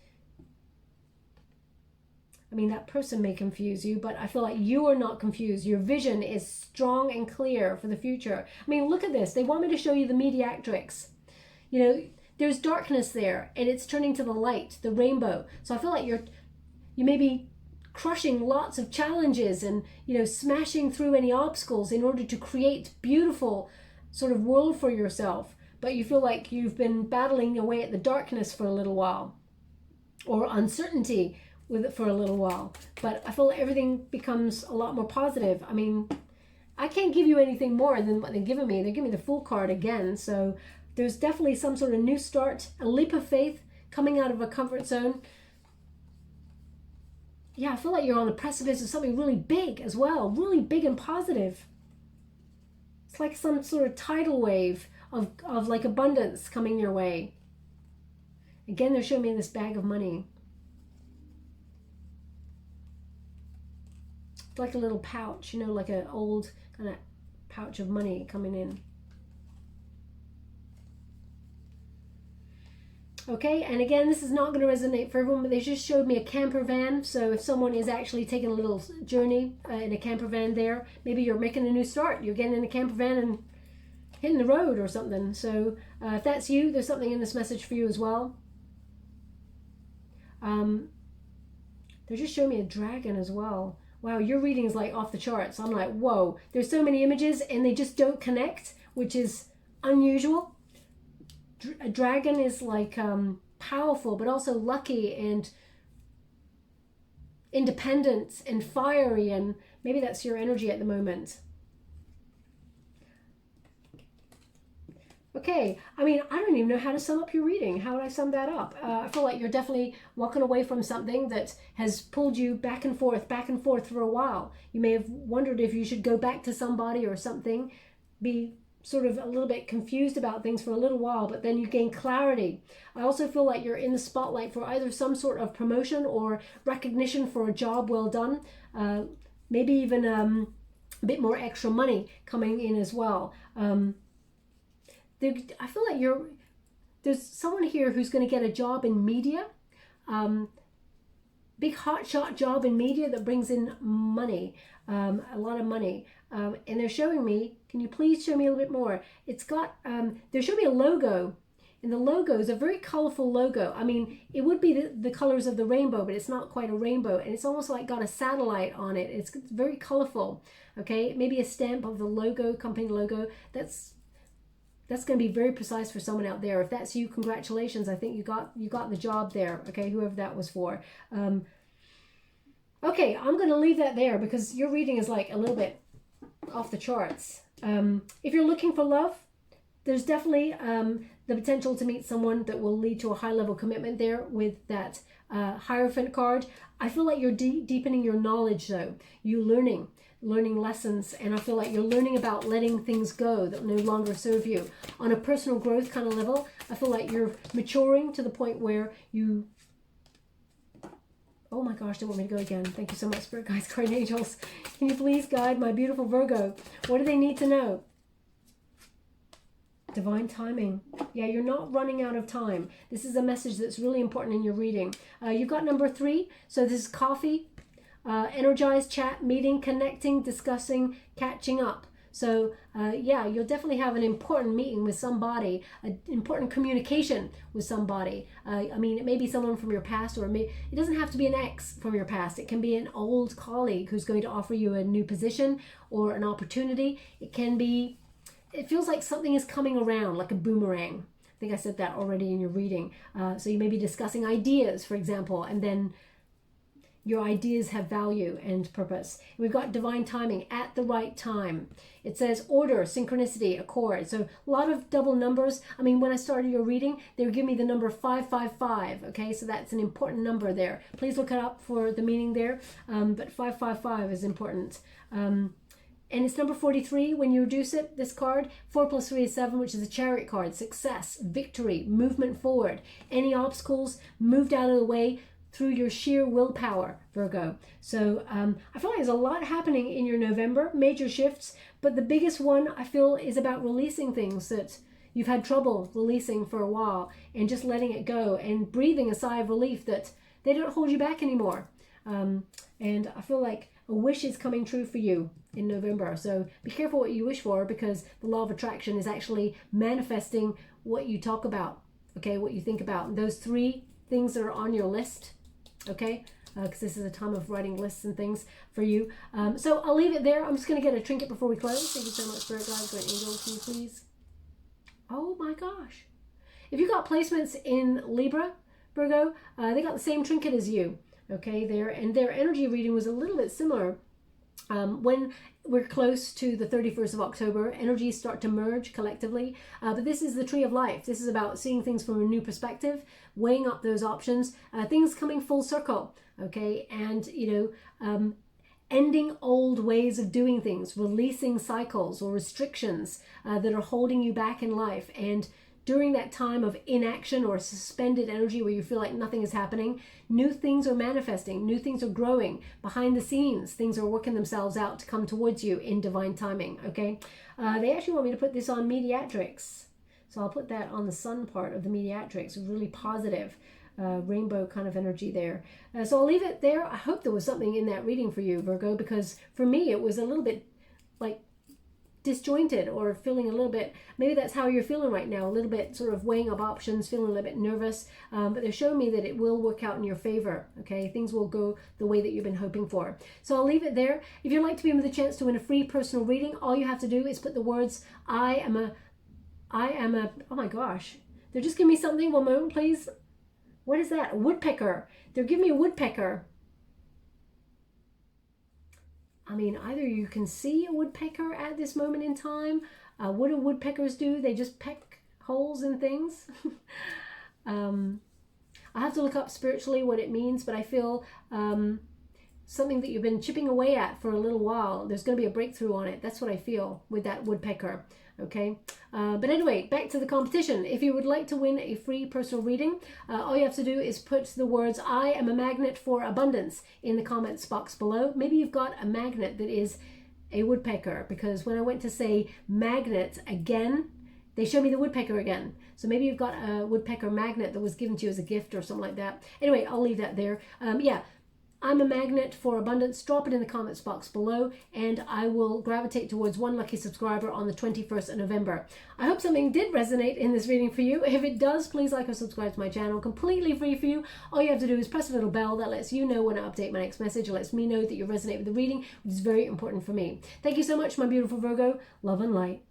I mean, that person may confuse you, but I feel like you are not confused. Your vision is strong and clear for the future. I mean, look at this. They want me to show you the mediatrix. You know, there's darkness there, and it's turning to the light, the rainbow. So I feel like you may be crushing lots of challenges and, you know, smashing through any obstacles in order to create beautiful sort of world for yourself. But you feel like you've been battling away at the darkness for a little while, or uncertainty with it for a little while. But I feel like everything becomes a lot more positive. I mean, I can't give you anything more than what they're giving me. They're giving me the Fool card again. So there's definitely some sort of new start, a leap of faith, coming out of a comfort zone. yeah, I feel like you're on the precipice of something really big as well, really big and positive. It's like some sort of tidal wave of like abundance coming your way. Again, they're showing me this bag of money. It's like a little pouch, you know, like an old kind of pouch of money coming in. Okay, and again, this is not going to resonate for everyone, but they just showed me a camper van. So if someone is actually taking a little journey in a camper van there, maybe you're making a new start. You're getting in a camper van and hitting the road or something. So if that's you, there's something in this message for you as well. They're just showing me a dragon as well. Wow, your reading is like off the charts. I'm like, whoa, there's so many images and they just don't connect, which is unusual. A dragon is like powerful, but also lucky and independent and fiery, and maybe that's your energy at the moment. Okay, I mean, I don't even know how to sum up your reading. How would I sum that up? I feel like you're definitely walking away from something that has pulled you back and forth for a while. You may have wondered if you should go back to somebody or something, be sort of a little bit confused about things for a little while, but then you gain clarity. I also feel like you're in the spotlight for either some sort of promotion or recognition for a job well done, maybe even a bit more extra money coming in as well. I feel like there's someone here who's going to get a job in media, big hotshot job in media that brings in money, a lot of money. And they're showing me, can you please show me a little bit more? It's got, they're showing me a logo, and the logo is a very colorful logo. I mean, it would be the colors of the rainbow, but it's not quite a rainbow, and it's almost like got a satellite on it. It's very colorful, okay? Maybe a stamp of the logo, company logo. That's going to be very precise for someone out there. If that's you, congratulations. I think you got the job there, okay, whoever that was for. Okay, I'm going to leave that there because your reading is like a little bit off the charts. If you're looking for love, there's definitely the potential to meet someone that will lead to a high-level commitment there with that Hierophant card. I feel like you're deepening your knowledge, though. You're learning lessons, and I feel like you're learning about letting things go that no longer serve you. On a personal growth kind of level, I feel like you're maturing to the point where you... Oh my gosh, they want me to go again. Thank you so much, Spirit Guides, Guardian Angels. Can you please guide my beautiful Virgo? What do they need to know? Divine timing. Yeah, you're not running out of time. This is a message that's really important in your reading. You've got number 3. So this is coffee, energized, chat, meeting, connecting, discussing, catching up. So yeah, you'll definitely have an important meeting with somebody, an important communication with somebody. I mean, it may be someone from your past, or it doesn't have to be an ex from your past. It can be an old colleague who's going to offer you a new position or an opportunity. It can be, it feels like something is coming around like a boomerang. I think I said that already in your reading. So you may be discussing ideas, for example, and then your ideas have value and purpose. We've got divine timing, at the right time. It says order, synchronicity, accord. So a lot of double numbers. I mean, when I started your reading, they were giving me the number 555. Okay, so that's an important number there. Please look it up for the meaning there. But 555 is important. And it's number 43 when you reduce it, this card. 4 plus 3 is 7, which is a Chariot card. Success, victory, movement forward. Any obstacles moved out of the way through your sheer willpower, Virgo. So I feel like there's a lot happening in your November, major shifts, but the biggest one I feel is about releasing things that you've had trouble releasing for a while, and just letting it go and breathing a sigh of relief that they don't hold you back anymore. And I feel like a wish is coming true for you in November. So be careful what you wish for, because the law of attraction is actually manifesting what you talk about, okay, what you think about. And those 3 things that are on your list, okay, because this is a time of writing lists and things for you. So I'll leave it there. I'm just going to get a trinket before we close. Thank you so much, Spirit Guides, Great Angels. Can you please? Oh my gosh. If you got placements in Libra, Virgo, they got the same trinket as you, okay, there. And their energy reading was a little bit similar. When we're close to the 31st of October, energies start to merge collectively. But this is the Tree of Life. This is about seeing things from a new perspective, weighing up those options, things coming full circle. okay? And, ending old ways of doing things, releasing cycles or restrictions that are holding you back in life. And during that time of inaction or suspended energy where you feel like nothing is happening, new things are manifesting, new things are growing behind the scenes. Things are working themselves out to come towards you in divine timing, okay? They actually want me to put this on mediatrix. So I'll put that on the sun part of the mediatrix, really positive. Rainbow kind of energy there. So I'll leave it there. I hope there was something in that reading for you, Virgo, because for me it was a little bit like disjointed, or feeling a little bit, maybe that's how you're feeling right now, a little bit sort of weighing up options, feeling a little bit nervous, but they're showing me that it will work out in your favor, okay? Things will go the way that you've been hoping for. So I'll leave it there. If you'd like to be with a chance to win a free personal reading, all you have to do is put the words, I am a, oh my gosh, they're just giving me something. One moment, please. What is that? A woodpecker. They're giving me a woodpecker. I mean, either you can see a woodpecker at this moment in time. What do woodpeckers do? They just peck holes in things. I have to look up spiritually what it means, but I feel something that you've been chipping away at for a little while, there's going to be a breakthrough on it. That's what I feel with that woodpecker. Okay, but anyway, back to the competition. If you would like to win a free personal reading, all you have to do is put the words I am a magnet for abundance in the comments box below. Maybe you've got a magnet that is a woodpecker, because when I went to say magnet again, they show me the woodpecker again. So maybe you've got a woodpecker magnet that was given to you as a gift or something like that. Anyway, I'll leave that there. Yeah, I'm a magnet for abundance. Drop it in the comments box below, and I will gravitate towards one lucky subscriber on the 21st of November. I hope something did resonate in this reading for you. If it does, please like or subscribe to my channel. Completely free for you. All you have to do is press a little bell that lets you know when I update my next message. It lets me know that you resonate with the reading, which is very important for me. Thank you so much, my beautiful Virgo. Love and light.